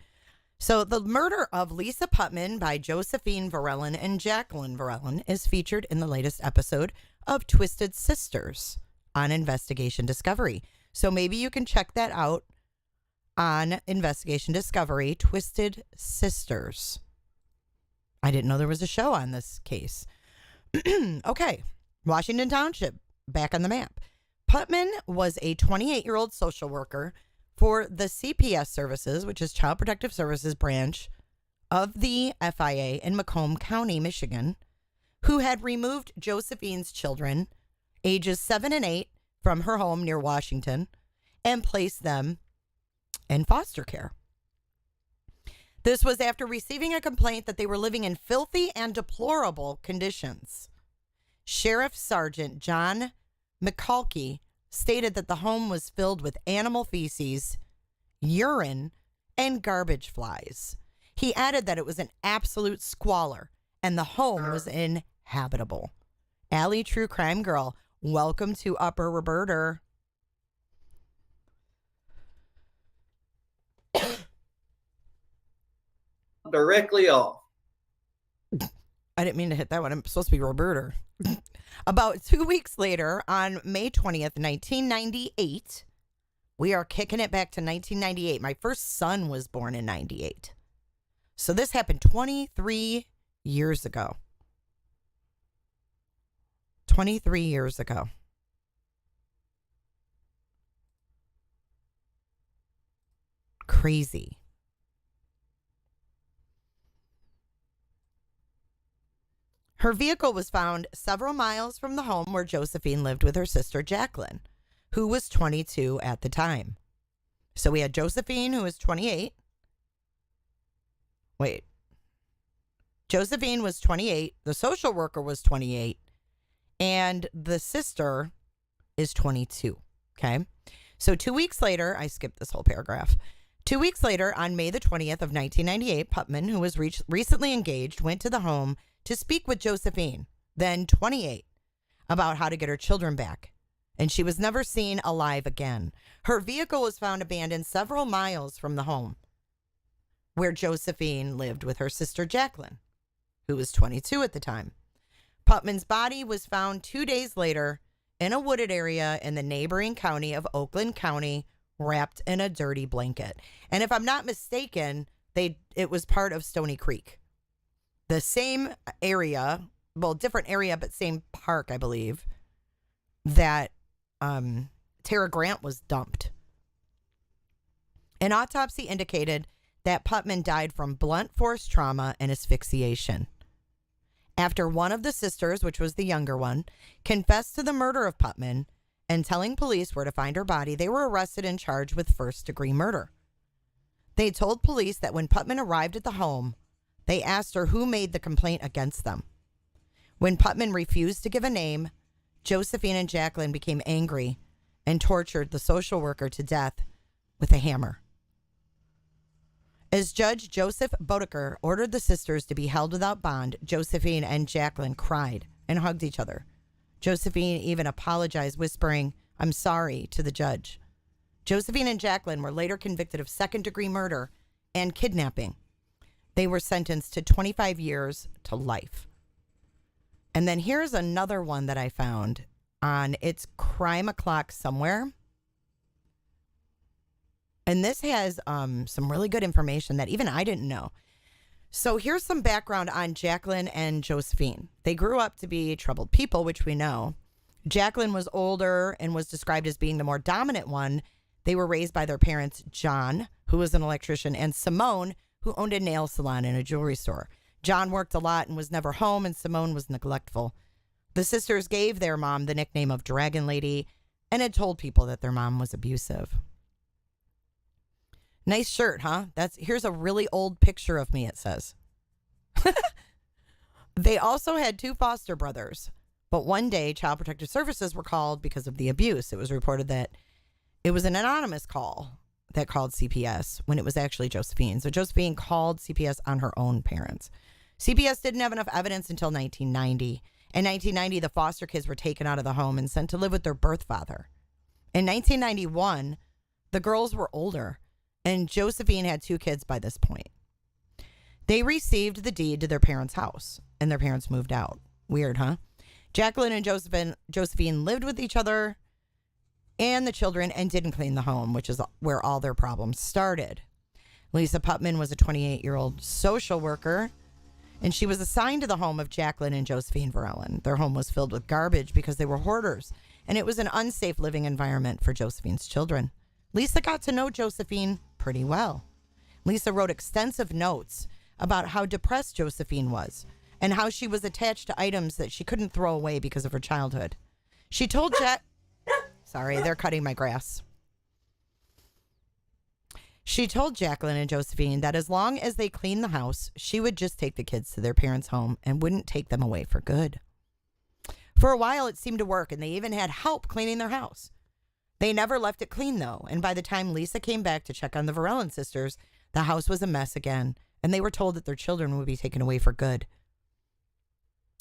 So the murder of Lisa Putman by Josephine Verellen and Jacqueline Verellen is featured in the latest episode of Twisted Sisters on Investigation Discovery. So maybe you can check that out on Investigation Discovery, Twisted Sisters. I didn't know there was a show on this case. Okay. Washington Township, back on the map. Putman was a 28-year-old social worker for the CPS Services, which is Child Protective Services branch of the FIA in Macomb County, Michigan, who had removed Josephine's children, ages 7 and 8, from her home near Washington and placed them in foster care. This was after receiving a complaint that they were living in filthy and deplorable conditions. Sheriff Sergeant John McCulkey stated that the home was filled with animal feces, urine, and garbage flies. He added that it was an absolute squalor and the home was inhabitable. Allie, true crime girl, welcome to Upper Roberta. Directly off. I didn't mean to hit that one. I'm supposed to be Roberta. About 2 weeks later, on May 20th, 1998, we are kicking it back to 1998. My first son was born in 98. So this happened 23 years ago. 23 years ago. Crazy. Her vehicle was found several miles from the home where Josephine lived with her sister Jacqueline, who was 22 at the time. So we had Josephine, who was 28. Wait. Josephine was 28. The social worker was 28. And the sister is 22. Okay. So 2 weeks later, I skipped this whole paragraph. 2 weeks later, on May the 20th of 1998, Putman, who was recently engaged, went to the home to speak with Josephine, then 28, about how to get her children back. And she was never seen alive again. Her vehicle was found abandoned several miles from the home where Josephine lived with her sister Jacqueline, who was 22 at the time. Putman's body was found 2 days later in a wooded area in the neighboring county of Oakland County, wrapped in a dirty blanket. And if I'm not mistaken, it was part of Stony Creek. the same area, well, different area, but same park, I believe, that Tara Grant was dumped. An autopsy indicated that Putman died from blunt force trauma and asphyxiation. After one of the sisters, which was the younger one, confessed to the murder of Putman and telling police where to find her body, they were arrested and charged with first-degree murder. They told police that when Putman arrived at the home, they asked her who made the complaint against them. When Putman refused to give a name, Josephine and Jacqueline became angry and tortured the social worker to death with a hammer. As Judge Joseph Bodeker ordered the sisters to be held without bond, Josephine and Jacqueline cried and hugged each other. Josephine even apologized, whispering, "I'm sorry," to the judge. Josephine and Jacqueline were later convicted of second-degree murder and kidnapping. They were sentenced to 25 years to life. And then here's another one that I found on It's Crime O'Clock Somewhere. And this has some really good information that even I didn't know. So here's some background on Jacqueline and Josephine. They grew up to be troubled people, which we know. Jacqueline was older and was described as being the more dominant one. They were raised by their parents, John, who was an electrician, and Simone, who owned a nail salon and a jewelry store. John worked a lot and was never home, and Simone was neglectful. The sisters gave their mom the nickname of Dragon Lady and had told people that their mom was abusive. Nice shirt, huh? Here's a really old picture of me, it says. They also had 2 foster brothers, but one day Child Protective Services were called because of the abuse. It was reported that it was an anonymous call that called CPS when it was actually Josephine. So Josephine called CPS on her own parents. CPS didn't have enough evidence until 1990. In 1990, the foster kids were taken out of the home and sent to live with their birth father. In 1991, the girls were older, and Josephine had 2 kids by this point. They received the deed to their parents' house, and their parents moved out. Weird, huh? Jacqueline and Josephine lived with each other and the children and didn't clean the home, which is where all their problems started. Lisa Putman was a 28-year-old social worker, and she was assigned to the home of Jacqueline and Josephine Verellen. Their home was filled with garbage because they were hoarders, and it was an unsafe living environment for Josephine's children. Lisa got to know Josephine pretty well. Lisa wrote extensive notes about how depressed Josephine was and how she was attached to items that she couldn't throw away because of her childhood. She told Sorry, they're cutting my grass. She told Jacqueline and Josephine that as long as they cleaned the house, she would just take the kids to their parents' home and wouldn't take them away for good. For a while, it seemed to work, and they even had help cleaning their house. They never left it clean, though, and by the time Lisa came back to check on the Verellen sisters, the house was a mess again, and they were told that their children would be taken away for good.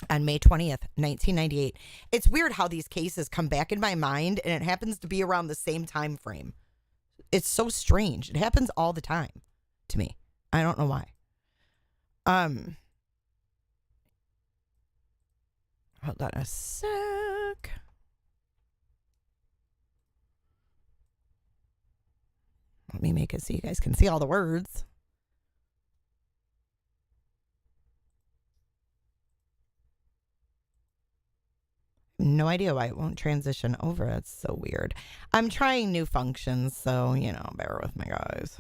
On May 20th, 1998. It's weird how these cases come back in my mind, and it happens to be around the same time frame. It's so strange. It happens all the time to me. I don't know why. Hold on a sec. Let me make it so you guys can see all the words. No idea why it won't transition over. It's so weird. I'm trying new functions, so, bear with me, guys.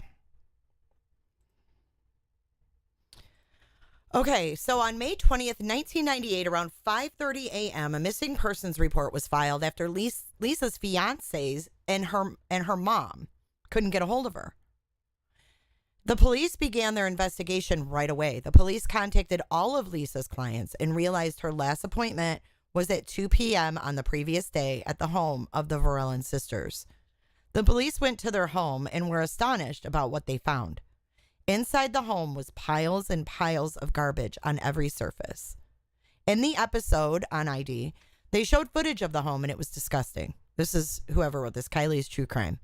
Okay, so on May 20th, 1998, around 5:30 a.m., a missing persons report was filed after Lisa's fiancés and her mom couldn't get a hold of her. The police began their investigation right away. The police contacted all of Lisa's clients and realized her last appointment was at 2 p.m. on the previous day at the home of the Verellen sisters. The police went to their home and were astonished about what they found. Inside the home was piles and piles of garbage on every surface. In the episode on ID, they showed footage of the home, and it was disgusting. This is whoever wrote this, Kylie's True Crime.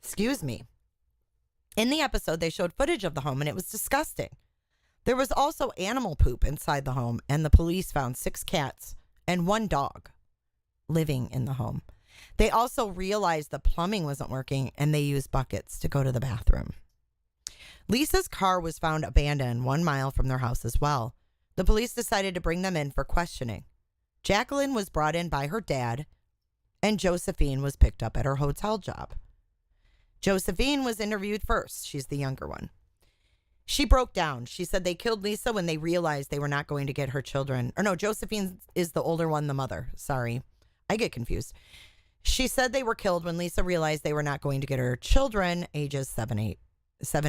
Excuse me. In the episode, they showed footage of the home, and it was disgusting. There was also animal poop inside the home, and the police found 6 cats and 1 dog living in the home. They also realized the plumbing wasn't working, and they used buckets to go to the bathroom. Lisa's car was found abandoned 1 mile from their house as well. The police decided to bring them in for questioning. Jacqueline was brought in by her dad, and Josephine was picked up at her hotel job. Josephine was interviewed first. She's the younger one. She broke down. She said they killed Lisa when they realized they were not going to get her children. Or no, Josephine is the older one, the mother. Sorry, I get confused. She said they were killed when Lisa realized they were not going to get her children, ages 7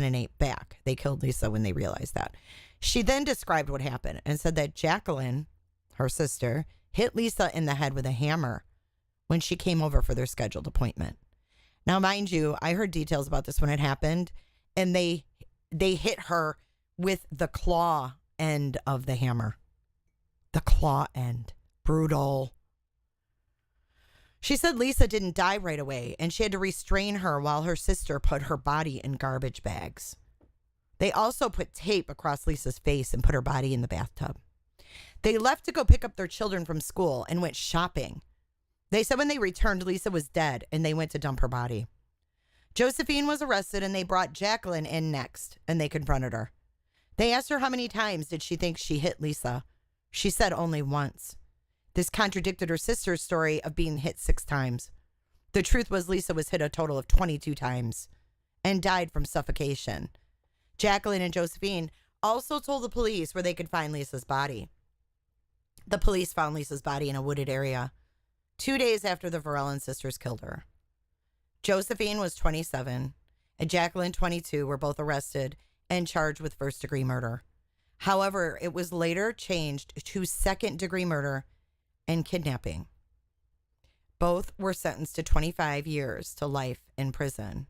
and 8 back. They killed Lisa when they realized that. She then described what happened and said that Jacqueline, her sister, hit Lisa in the head with a hammer when she came over for their scheduled appointment. Now, mind you, I heard details about this when it happened, and they hit her with the claw end of the hammer. The claw end. Brutal. She said Lisa didn't die right away, and she had to restrain her while her sister put her body in garbage bags. They also put tape across Lisa's face and put her body in the bathtub. They left to go pick up their children from school and went shopping. They said when they returned, Lisa was dead, and they went to dump her body. Josephine was arrested, and they brought Jacqueline in next, and they confronted her. They asked her how many times did she think she hit Lisa. She said only once. This contradicted her sister's story of being hit 6 times. The truth was Lisa was hit a total of 22 times and died from suffocation. Jacqueline and Josephine also told the police where they could find Lisa's body. The police found Lisa's body in a wooded area 2 days after the Verellen sisters killed her. Josephine was 27 and Jacqueline, 22, were both arrested and charged with first-degree murder. However, it was later changed to second-degree murder and kidnapping. Both were sentenced to 25 years to life in prison.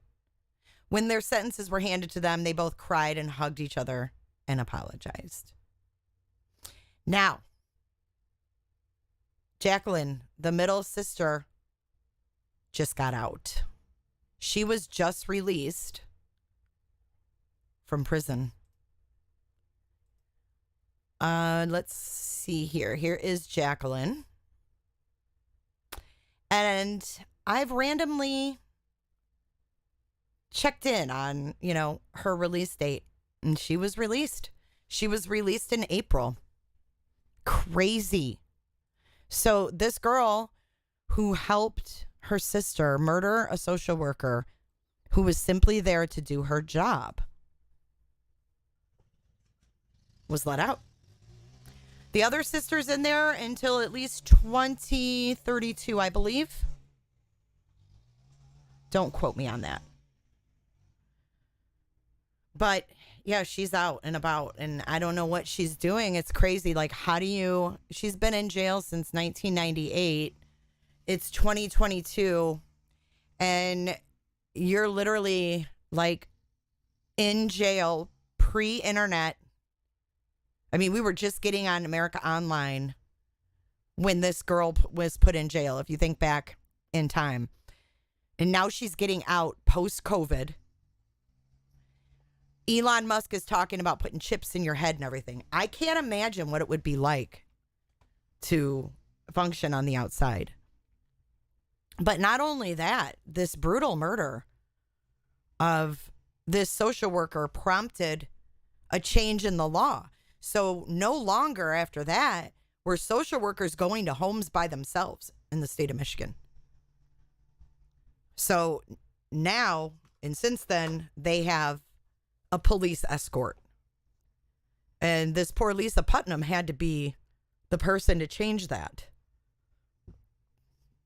When their sentences were handed to them, they both cried and hugged each other and apologized. Now, Jacqueline, the middle sister, just got out. She was just released from prison. Let's see here. Here is Jacqueline. And I've randomly checked in on, her release date. And she was released. She was released in April. Crazy. So this girl who helped her sister murder a social worker who was simply there to do her job was let out. The other sister's in there until at least 2032, I believe. Don't quote me on that. But yeah, she's out and about, and I don't know what she's doing. It's crazy. Like, she's been in jail since 1998. It's 2022, and you're literally like in jail pre-internet. I mean, we were just getting on America Online when this girl was put in jail, if you think back in time. And now she's getting out post-COVID. Elon Musk is talking about putting chips in your head and everything. I can't imagine what it would be like to function on the outside. But not only that, this brutal murder of this social worker prompted a change in the law. So no longer after that were social workers going to homes by themselves in the state of Michigan. So now, and since then, they have a police escort. And this poor Lisa Putnam had to be the person to change that.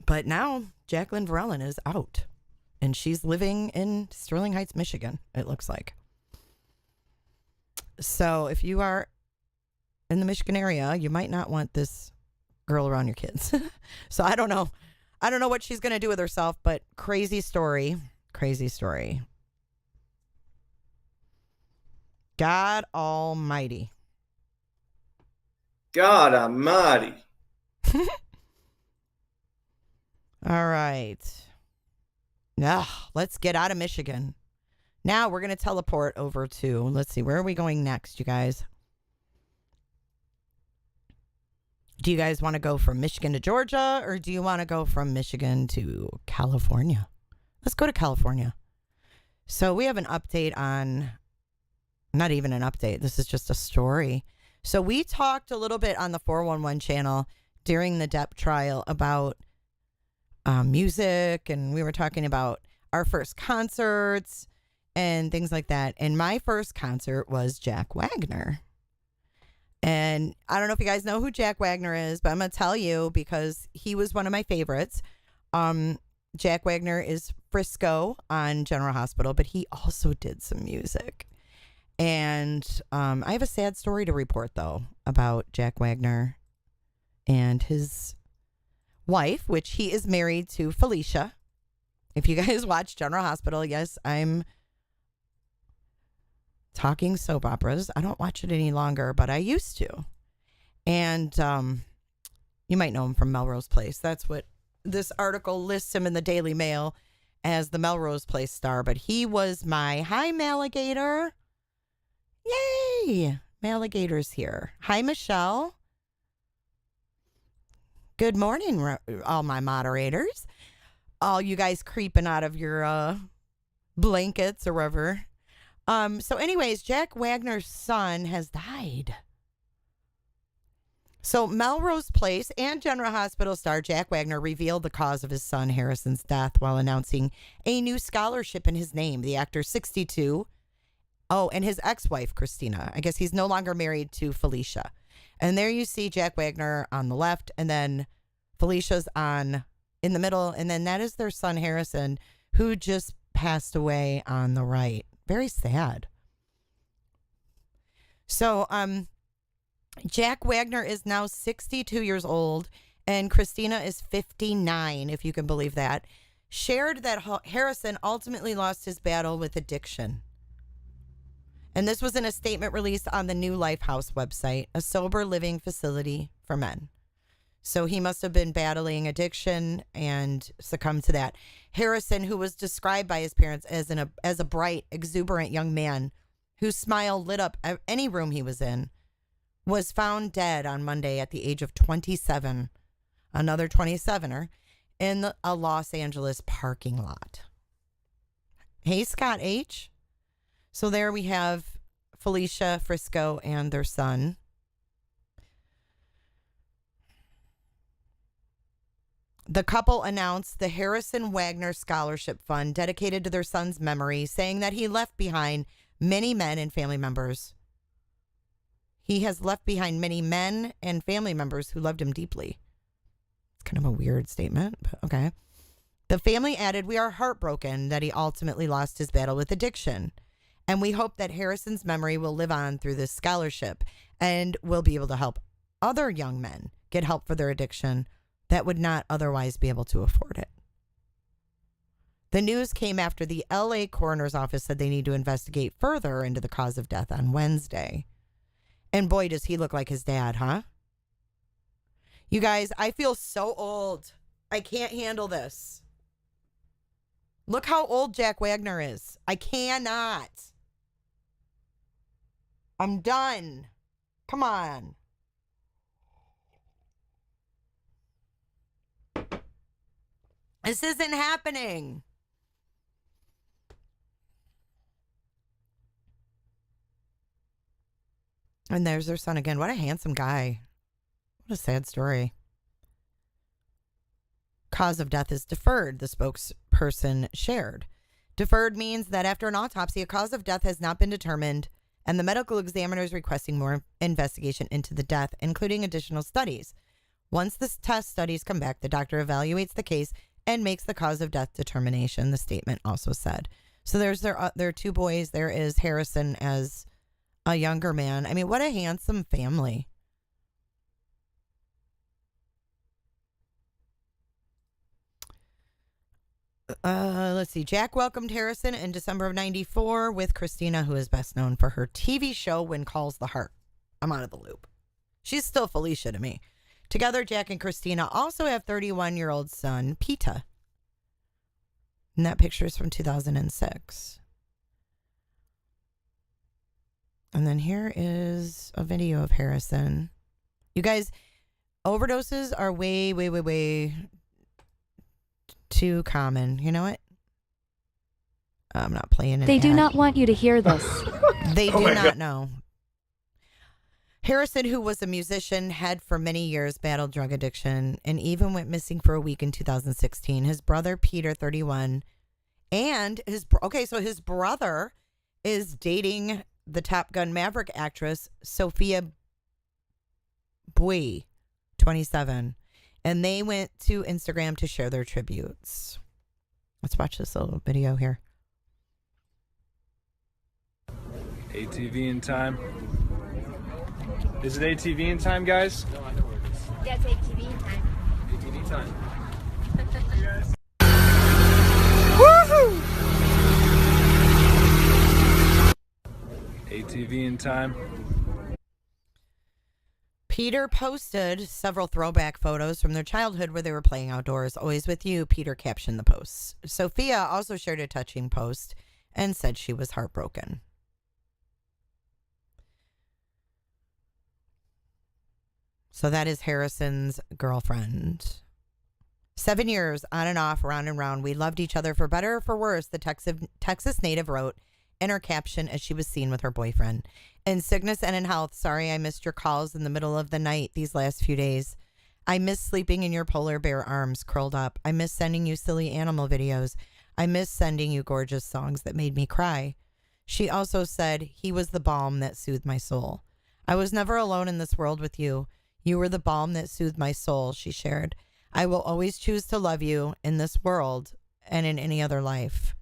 But now Jacqueline Verellen is out, and she's living in Sterling Heights, Michigan, it looks like. So if you are in the Michigan area, you might not want this girl around your kids. So I don't know. I don't know what she's going to do with herself, but crazy story. Crazy story. God almighty. God almighty. All right. Now, let's get out of Michigan. Now we're going to teleport over to, let's see, where are we going next, you guys? Do you guys want to go from Michigan to Georgia, or do you want to go from Michigan to California? Let's go to California. So we have an update on not even an update. This is just a story. So we talked a little bit on the 411 channel during the Depp trial about music, and we were talking about our first concerts and things like that. And my first concert was Jack Wagner. And I don't know if you guys know who Jack Wagner is, but I'm going to tell you because he was one of my favorites. Jack Wagner is Frisco on General Hospital, but he also did some music. And I have a sad story to report, though, about Jack Wagner and his wife, which he is married to Felicia. If you guys watch General Hospital, yes, I'm talking soap operas. I don't watch it any longer, but I used to. And you might know him from Melrose Place. That's what this article lists him in the Daily Mail as, the Melrose Place star. But he was my, hi, Maligator. Yay! Maligator's here. Hi, Michelle. Good morning, all my moderators. All you guys creeping out of your blankets or wherever. So anyways, Jack Wagner's son has died. So Melrose Place and General Hospital star Jack Wagner revealed the cause of his son Harrison's death while announcing a new scholarship in his name. The actor, 62. Oh, and his ex-wife, Christina. I guess he's no longer married to Felicia. And there you see Jack Wagner on the left, and then Felicia's in the middle, and then that is their son Harrison, who just passed away on the right. Very sad. So, Jack Wagner is now 62 years old, and Christina is 59, if you can believe that. Shared that Harrison ultimately lost his battle with addiction. And this was in a statement released on the New Life House website, a sober living facility for men. So he must have been battling addiction and succumbed to that. Harrison, who was described by his parents as a bright, exuberant young man whose smile lit up any room he was in, was found dead on Monday at the age of 27, another 27er, in a Los Angeles parking lot. Hey, Scott H. So there we have Felicia, Frisco, and their son. The couple announced the Harrison Wagner Scholarship Fund dedicated to their son's memory, saying that he left behind many men and family members. He has left behind many men and family members who loved him deeply. It's kind of a weird statement, but okay. The family added, "We are heartbroken that he ultimately lost his battle with addiction. And we hope that Harrison's memory will live on through this scholarship and will be able to help other young men get help for their addiction that would not otherwise be able to afford it." The news came after the LA coroner's office said they need to investigate further into the cause of death on Wednesday. And boy, does he look like his dad, huh? You guys, I feel so old. I can't handle this. Look how old Jack Wagner is. I cannot. I'm done. Come on. This isn't happening. And there's their son again. What a handsome guy. What a sad story. Cause of death is deferred, the spokesperson shared. Deferred means that after an autopsy, a cause of death has not been determined, and the medical examiner is requesting more investigation into the death, including additional studies. Once the test studies come back, the doctor evaluates the case and makes the cause of death determination, the statement also said. So there's their two boys. There is Harrison as a younger man. I mean, what a handsome family. Let's see. Jack welcomed Harrison in December of 94 with Christina, who is best known for her TV show When Calls the Heart. I'm out of the loop. She's still Felicia to me. Together, Jack and Christina also have 31-year-old son, Peta. And that picture is from 2006. And then here is a video of Harrison. You guys, overdoses are way, way, way, way too common. You know what? I'm not playing it. They do not want you to hear this. They do not know. Harrison, who was a musician, had for many years battled drug addiction and even went missing for a week in 2016. His brother, Peter, 31, and his brother is dating the Top Gun Maverick actress, Sophia Bui, 27. And they went to Instagram to share their tributes. Let's watch this little video here. ATV in time. Is it ATV in time, guys? That's ATV in time. ATV time. Woohoo! ATV in time. Peter posted several throwback photos from their childhood where they were playing outdoors. Always with you, Peter captioned the posts. Sophia also shared a touching post and said she was heartbroken. So that is Harrison's girlfriend. 7 years on and off, round and round. We loved each other for better or for worse, the Texas native wrote in her caption as she was seen with her boyfriend. In sickness and in health, sorry I missed your calls in the middle of the night these last few days. I miss sleeping in your polar bear arms curled up. I miss sending you silly animal videos. I miss sending you gorgeous songs that made me cry. She also said, he was the balm that soothed my soul. I was never alone in this world with you. You were the balm that soothed my soul, she shared. I will always choose to love you in this world and in any other life.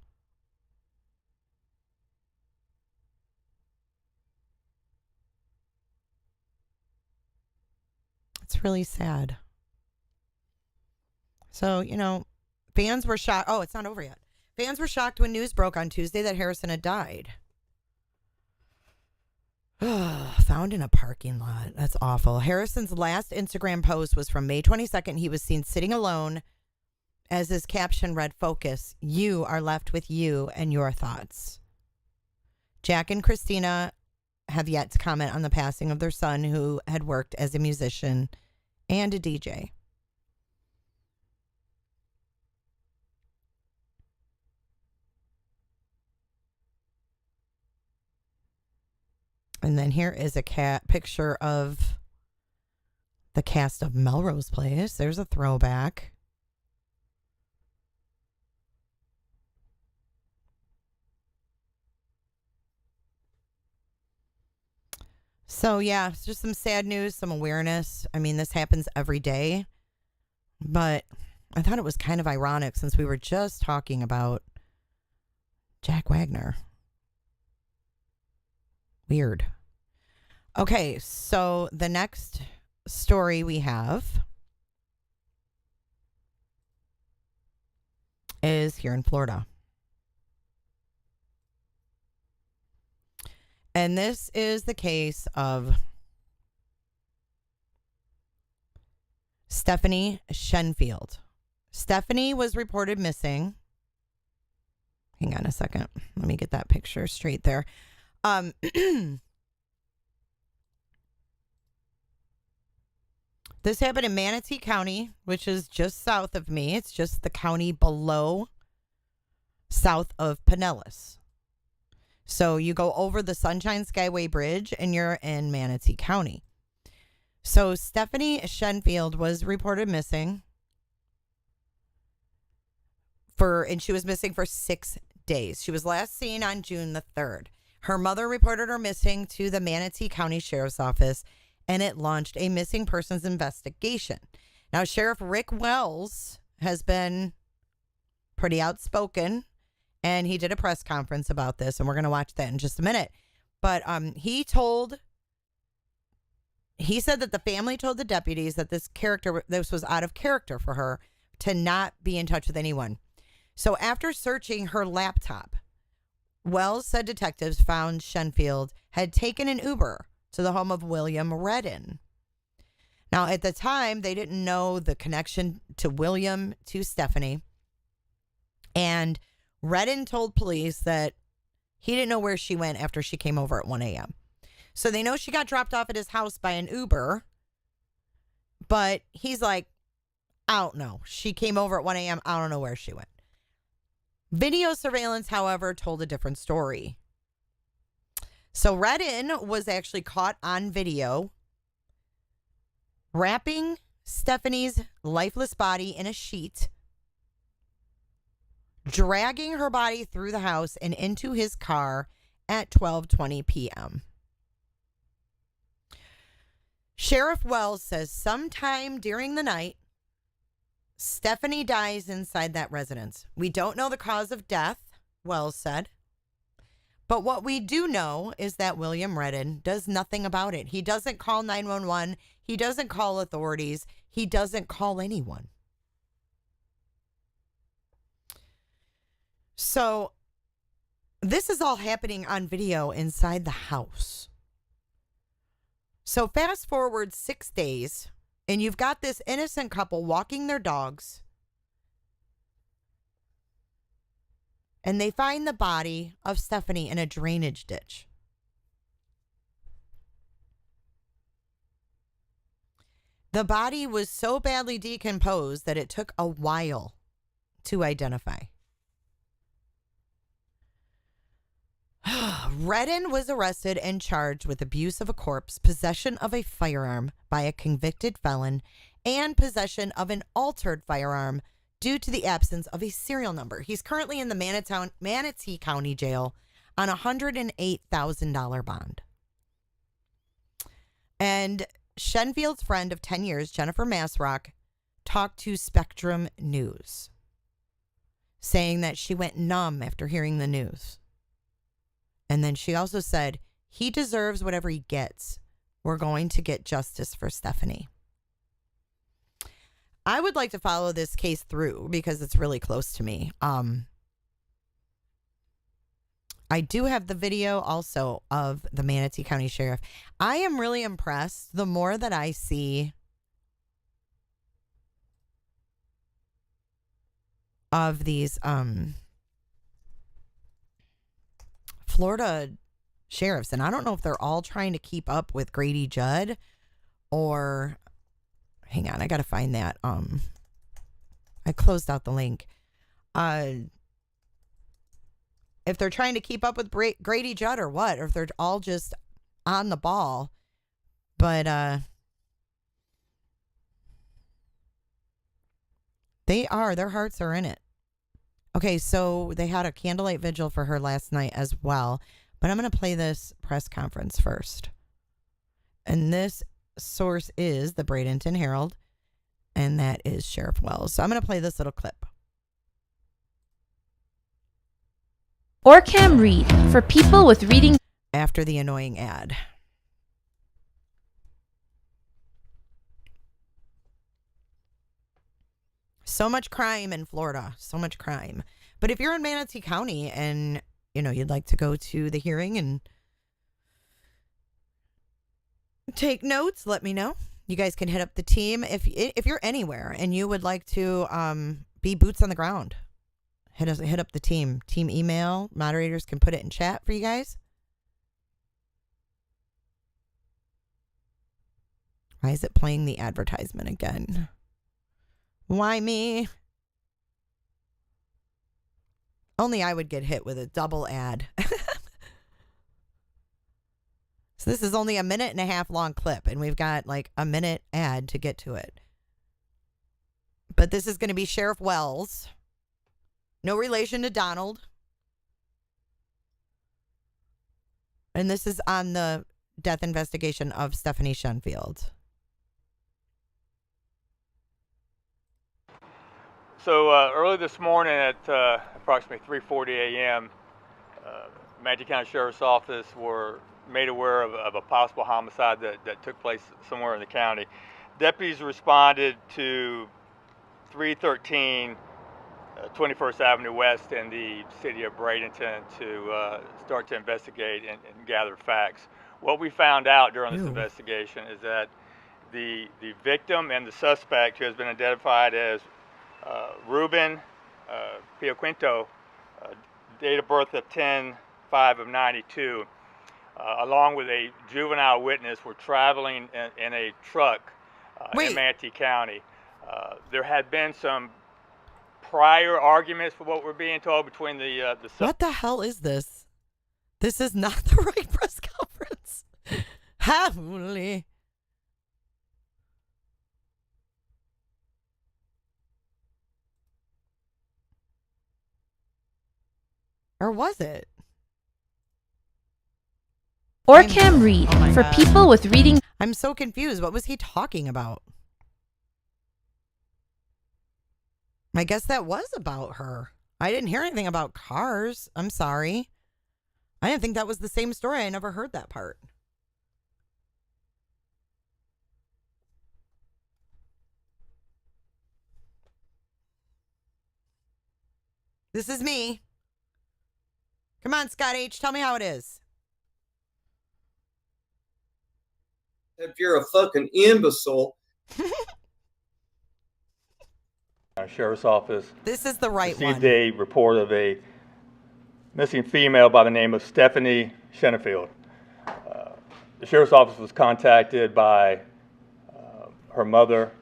It's really sad. So, fans were shocked. Oh, it's not over yet. Fans were shocked when news broke on Tuesday that Harrison had died. Found in a parking lot. That's awful. Harrison's last Instagram post was from May 22nd. He was seen sitting alone as his caption read, "Focus. You are left with you and your thoughts." Jack and Christina have yet to comment on the passing of their son, who had worked as a musician and a DJ. And then here is a picture of the cast of Melrose Place. There's a throwback. So, yeah, it's just some sad news, some awareness. I mean, this happens every day. But I thought it was kind of ironic since we were just talking about Jack Wagner. Weird. Okay, so the next story we have is here in Florida. And this is the case of Stephanie Shenfield. Stephanie was reported missing. Hang on a second. Let me get that picture straight there. This happened in Manatee County, which is just south of me. It's just the county below, south of Pinellas. So you go over the Sunshine Skyway Bridge and you're in Manatee County. So Stephanie Shenfield was reported missing and she was missing for 6 days. She was last seen on June the 3rd. Her mother reported her missing to the Manatee County Sheriff's Office, and it launched a missing persons investigation. Now, Sheriff Rick Wells has been pretty outspoken, and he did a press conference about this, and we're going to watch that in just a minute. But he said that the family told the deputies that this was out of character for her to not be in touch with anyone. So after searching her laptop, Wells said detectives found Shenfield had taken an Uber to the home of William Redden. Now, at the time, they didn't know the connection to William to Stephanie. And Redden told police that he didn't know where she went after she came over at 1 a.m. So they know she got dropped off at his house by an Uber. But he's like, I don't know. She came over at 1 a.m. I don't know where she went. Video surveillance, however, told a different story. So Verellen was actually caught on video wrapping Stephanie's lifeless body in a sheet, dragging her body through the house and into his car at 12:20 p.m. Sheriff Wells says sometime during the night, Stephanie dies inside that residence. We don't know the cause of death, Wells said. But what we do know is that William Verellen does nothing about it. He doesn't call 911. He doesn't call authorities. He doesn't call anyone. So this is all happening on video inside the house. So fast forward 6 days, and you've got this innocent couple walking their dogs, and they find the body of Stephanie in a drainage ditch. The body was so badly decomposed that it took a while to identify. Verellen was arrested and charged with abuse of a corpse, possession of a firearm by a convicted felon, and possession of an altered firearm due to the absence of a serial number. He's currently in the Manatee County Jail on a $108,000 bond. And Shenfield's friend of 10 years, Jennifer Masrock, talked to Spectrum News, saying that she went numb after hearing the news. And then she also said, he deserves whatever he gets. We're going to get justice for Stephanie. I would like to follow this case through because it's really close to me. I do have the video also of the Manatee County Sheriff. I am really impressed the more that I see of these Florida sheriffs. And I don't know if they're all trying to keep up with Grady Judd or... Hang on, I got to find that. I closed out the link. If they're trying to keep up with Grady Judd or what, or if they're all just on the ball. But they are. Their hearts are in it. Okay, so they had a candlelight vigil for her last night as well. But I'm going to play this press conference first. And this source is the Bradenton Herald, and that is Sheriff Wells. So I'm going to play this little clip. Orcam Read for people with reading after the annoying ad. So much crime in Florida, so much crime. But if you're in Manatee County and you'd like to go to the hearing and take notes, let me know. You guys can hit up the team if you're anywhere and you would like to be boots on the ground. Hit up the team email. Moderators can put it in chat for you guys. Why is it playing the advertisement again? Why me? Only I would get hit with a double ad. So this is only a 1.5 minute long clip, and we've got like a minute ad to get to it. But this is going to be Sheriff Wells. No relation to Donald. And this is on the death investigation of Stephanie Shenfield. So early this morning at approximately 3:40 a.m., Manatee County Sheriff's Office were made aware of a possible homicide that took place somewhere in the county. Deputies responded to 313 21st Avenue West in the city of Bradenton to start to investigate and gather facts. What we found out during this investigation is that the victim and the suspect, who has been identified as Ruben Pioquinto, date of birth of 10/5/92, along with a juvenile witness, were traveling in a truck in Manatee County. There had been some prior arguments, for what we're being told, between the What the hell is this? This is not the right press conference. Holy. Or was it? Or Cam Read for people with reading. I'm so confused. What was he talking about? I guess that was about her. I didn't hear anything about cars. I'm sorry. I didn't think that was the same story. I never heard that part. This is me. Come on, Scott H. Tell me how it is. If you're a fucking imbecile. Sheriff's Office. This is the right one. Received a report of a missing female by the name of Stephanie Shenfield. The Sheriff's Office was contacted by her mother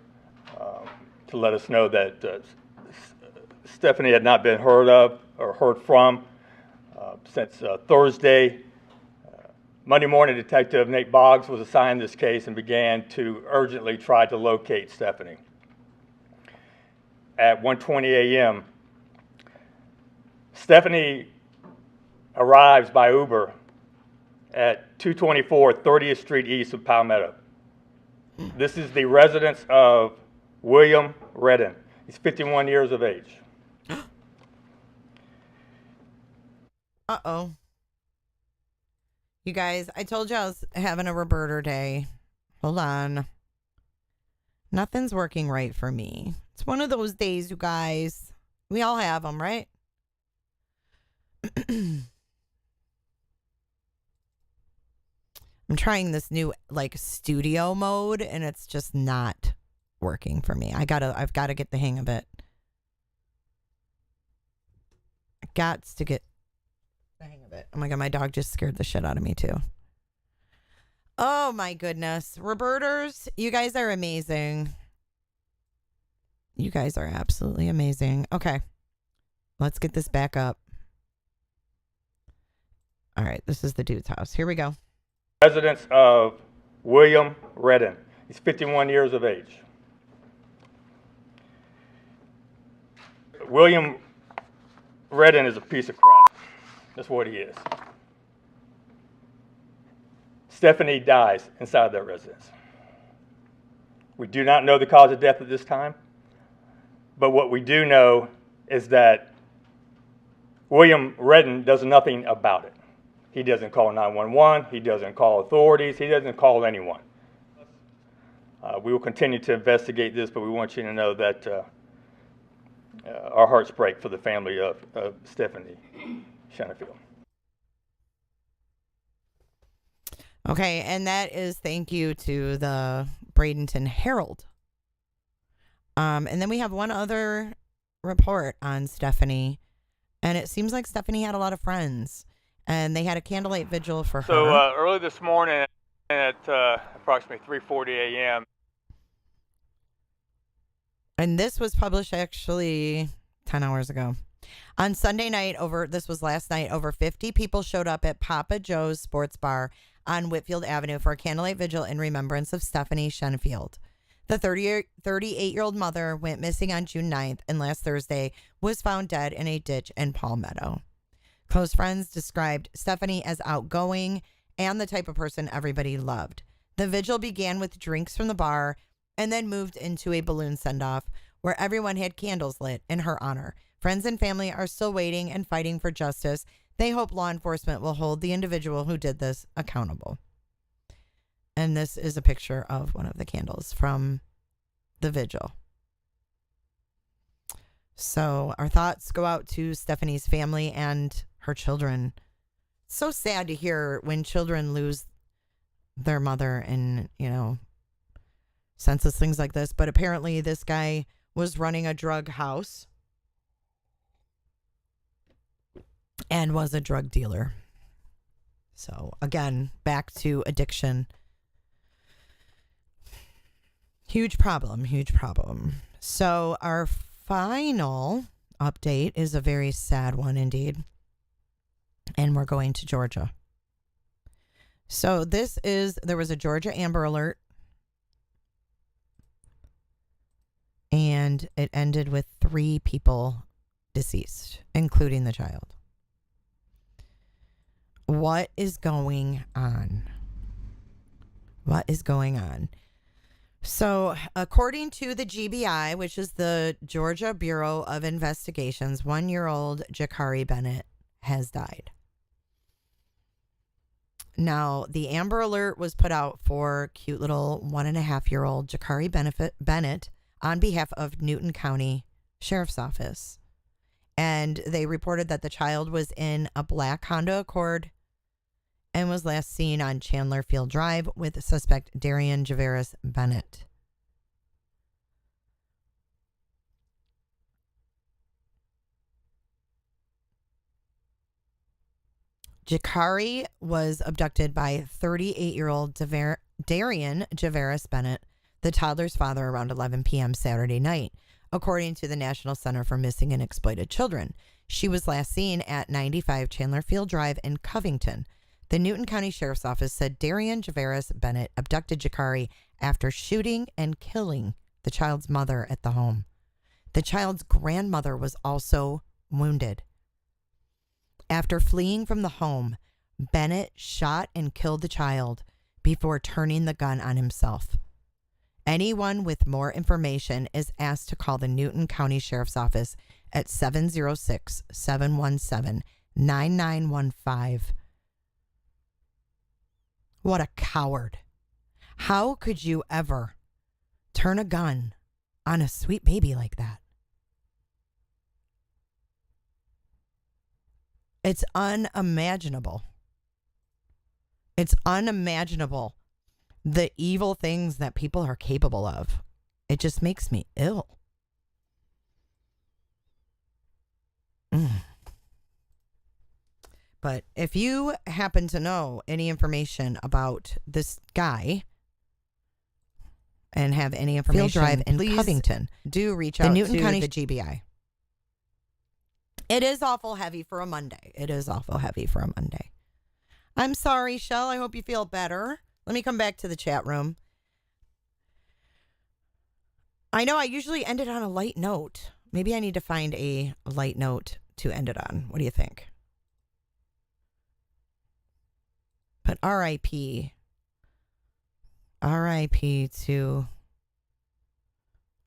to let us know that Stephanie had not been heard of or heard from since Thursday. Monday morning, Detective Nate Boggs was assigned this case and began to urgently try to locate Stephanie. At 1:20 a.m., Stephanie arrives by Uber at 224 30th Street East of Palmetto. This is the residence of William Redden. He's 51 years of age. Uh-oh. You guys, I told you I was having a Roberta day. Hold on. Nothing's working right for me. It's one of those days, you guys. We all have them, right? I'm trying this new like studio mode and it's just not working for me. I've got to get the hang of it. I got to get the hang of it. Oh my God, my dog just scared the shit out of me too. Oh my goodness. Roberters, you guys are amazing. You guys are absolutely amazing. Okay. Let's get this back up. All right, this is the dude's house. Here we go. Residence of William Redden. He's 51 years of age. William Redden is a piece of crap. That's what he is. Stephanie dies inside that residence. We do not know the cause of death at this time, but what we do know is that William Redden does nothing about it. He doesn't call 911. He doesn't call authorities. He doesn't call anyone. We will continue to investigate this, but we want you to know that our hearts break for the family of Stephanie Shenfield. Okay, and that is thank you to the Bradenton Herald. And then we have one other report on Stephanie, and it seems like Stephanie had a lot of friends. And they had a candlelight vigil for her. So early this morning at approximately 3:40 a.m. And this was published actually 10 hours ago. On Sunday night, this was last night, over 50 people showed up at Papa Joe's Sports Bar on Whitfield Avenue for a candlelight vigil in remembrance of Stephanie Shenfield. The 38-year-old mother went missing on June 9th and last Thursday was found dead in a ditch in Palmetto. Close friends described Stephanie as outgoing and the type of person everybody loved. The vigil began with drinks from the bar and then moved into a balloon send-off where everyone had candles lit in her honor. Friends and family are still waiting and fighting for justice. They hope law enforcement will hold the individual who did this accountable. And this is a picture of one of the candles from the vigil. So our thoughts go out to Stephanie's family and her children. It's so sad to hear when children lose their mother and, senseless things like this. But apparently this guy was running a drug house and was a drug dealer. So again, back to addiction. Huge problem. So our final update is a very sad one indeed. And we're going to Georgia. So there was a Georgia Amber Alert, and it ended with 3 people deceased, including the child. What is going on? What is going on? So, according to the GBI, which is the Georgia Bureau of Investigations, 1-year-old Jakari Bennett has died. Now, the Amber Alert was put out for cute little 1.5-year-old Jakari Bennett on behalf of Newton County Sheriff's Office. And they reported that the child was in a black Honda Accord and was last seen on Chandler Field Drive with suspect Darian Javaris Bennett. Jakari was abducted by 38-year-old Darian Javaris Bennett, the toddler's father, around 11 p.m. Saturday night, according to the National Center for Missing and Exploited Children. She was last seen at 95 Chandler Field Drive in Covington. The Newton County Sheriff's Office said Darian Javaris Bennett abducted Jakari after shooting and killing the child's mother at the home. The child's grandmother was also wounded. After fleeing from the home, Bennett shot and killed the child before turning the gun on himself. Anyone with more information is asked to call the Newton County Sheriff's Office at 706-717-9915. What a coward. How could you ever turn a gun on a sweet baby like that? It's unimaginable. It's unimaginable the evil things that people are capable of. It just makes me ill. But if you happen to know any information about this guy and have any information, Field Drive in Covington, do reach out to Newton County, the GBI. It is awful heavy for a Monday. I'm sorry, Shell. I hope you feel better. Let me come back to the chat room. I know I usually end it on a light note. Maybe I need to find a light note to end it on. What do you think? But R.I.P. R.I.P. to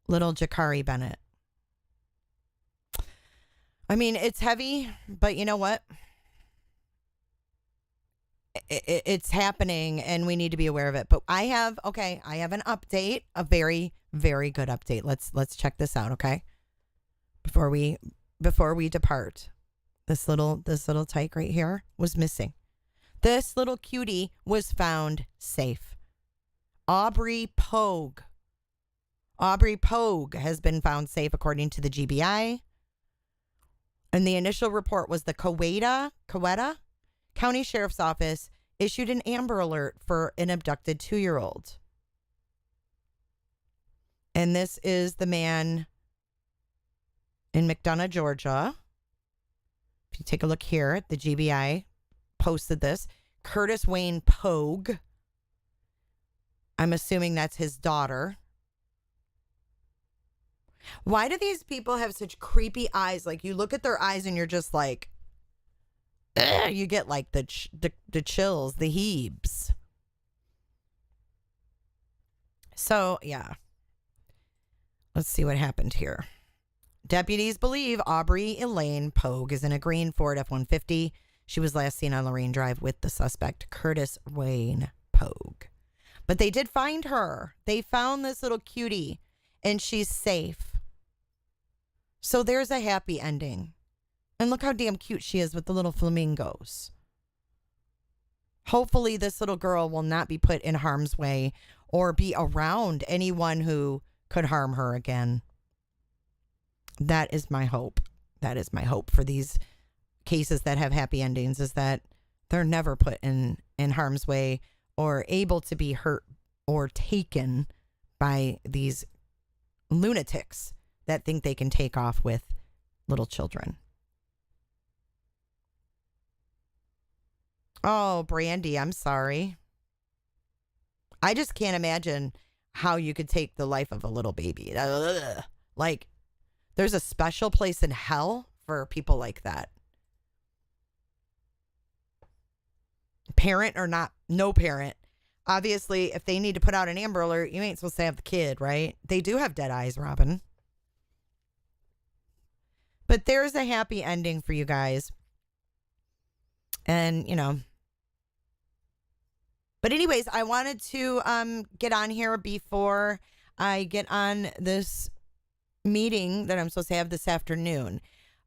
little Jakari Bennett. I mean, it's heavy, but you know what? It's happening and we need to be aware of it. But I have an update, a very, very good update. Let's check this out, okay? Before we depart. This little tyke right here was missing. This little cutie was found safe. Aubrey Pogue has been found safe according to the GBI. And the initial report was the Coweta County Sheriff's Office issued an Amber Alert for an abducted 2-year-old. And this is the man in McDonough, Georgia. If you take a look here, the GBI posted this. Curtis Wayne Pogue. I'm assuming that's his daughter. Why do these people have such creepy eyes? Like, you look at their eyes and you're just like, you get like the chills, the heaves. So, yeah. Let's see what happened here. Deputies believe Aubrey Elaine Pogue is in a green Ford F-150. She was last seen on Lorraine Drive with the suspect, Curtis Wayne Pogue. But they did find her. They found this little cutie, and she's safe. So there's a happy ending. And look how damn cute she is with the little flamingos. Hopefully this little girl will not be put in harm's way or be around anyone who could harm her again. That is my hope. That is my hope for these cases that have happy endings, is that they're never put in harm's way or able to be hurt or taken by these lunatics that think they can take off with little children. Oh, Brandy, I'm sorry. I just can't imagine how you could take the life of a little baby. Ugh. Like, there's a special place in hell for people like that. Parent or not, no parent. Obviously, if they need to put out an Amber Alert, you ain't supposed to have the kid, right? They do have dead eyes, Robin. But there's a happy ending for you guys. And, you know. But anyways, I wanted to get on here before I get on this meeting that I'm supposed to have this afternoon.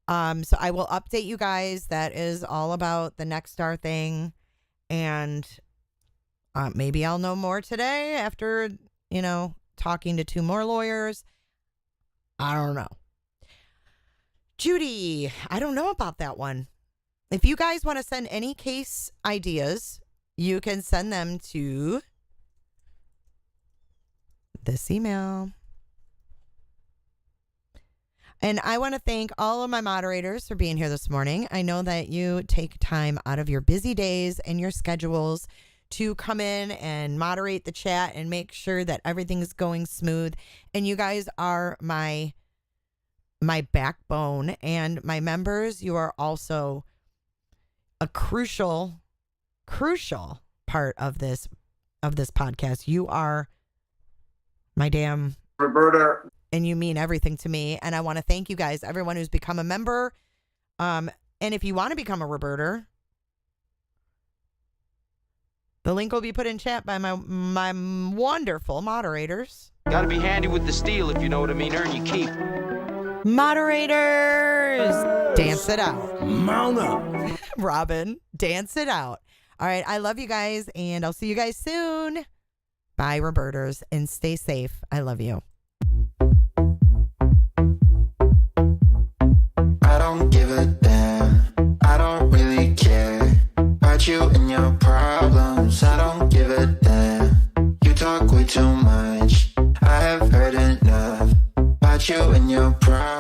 So I will update you guys. That is all about the Next Star thing. And maybe I'll know more today after, you know, talking to 2 more lawyers. I don't know. Judy, I don't know about that one. If you guys want to send any case ideas, you can send them to this email. And I want to thank all of my moderators for being here this morning. I know that you take time out of your busy days and your schedules to come in and moderate the chat and make sure that everything's going smooth. And you guys are my backbone, and my members, you are also a crucial part of this podcast. You are my damn Roberta, and you mean everything to me. And I want to thank you guys, everyone who's become a member. And if you want to become a Roberter, the link will be put in chat by my wonderful moderators. Gotta be handy with the steel, if you know what I mean. Earn your keep. Moderators, dance it out. Mount up. Robin, dance it out. All right, I love you guys, and I'll see you guys soon. Bye, Roberters, and stay safe. I love you. I don't give a damn. I don't really care about you and your problems. I don't give a damn. You talk way too much. I have heard enough about you and your problems.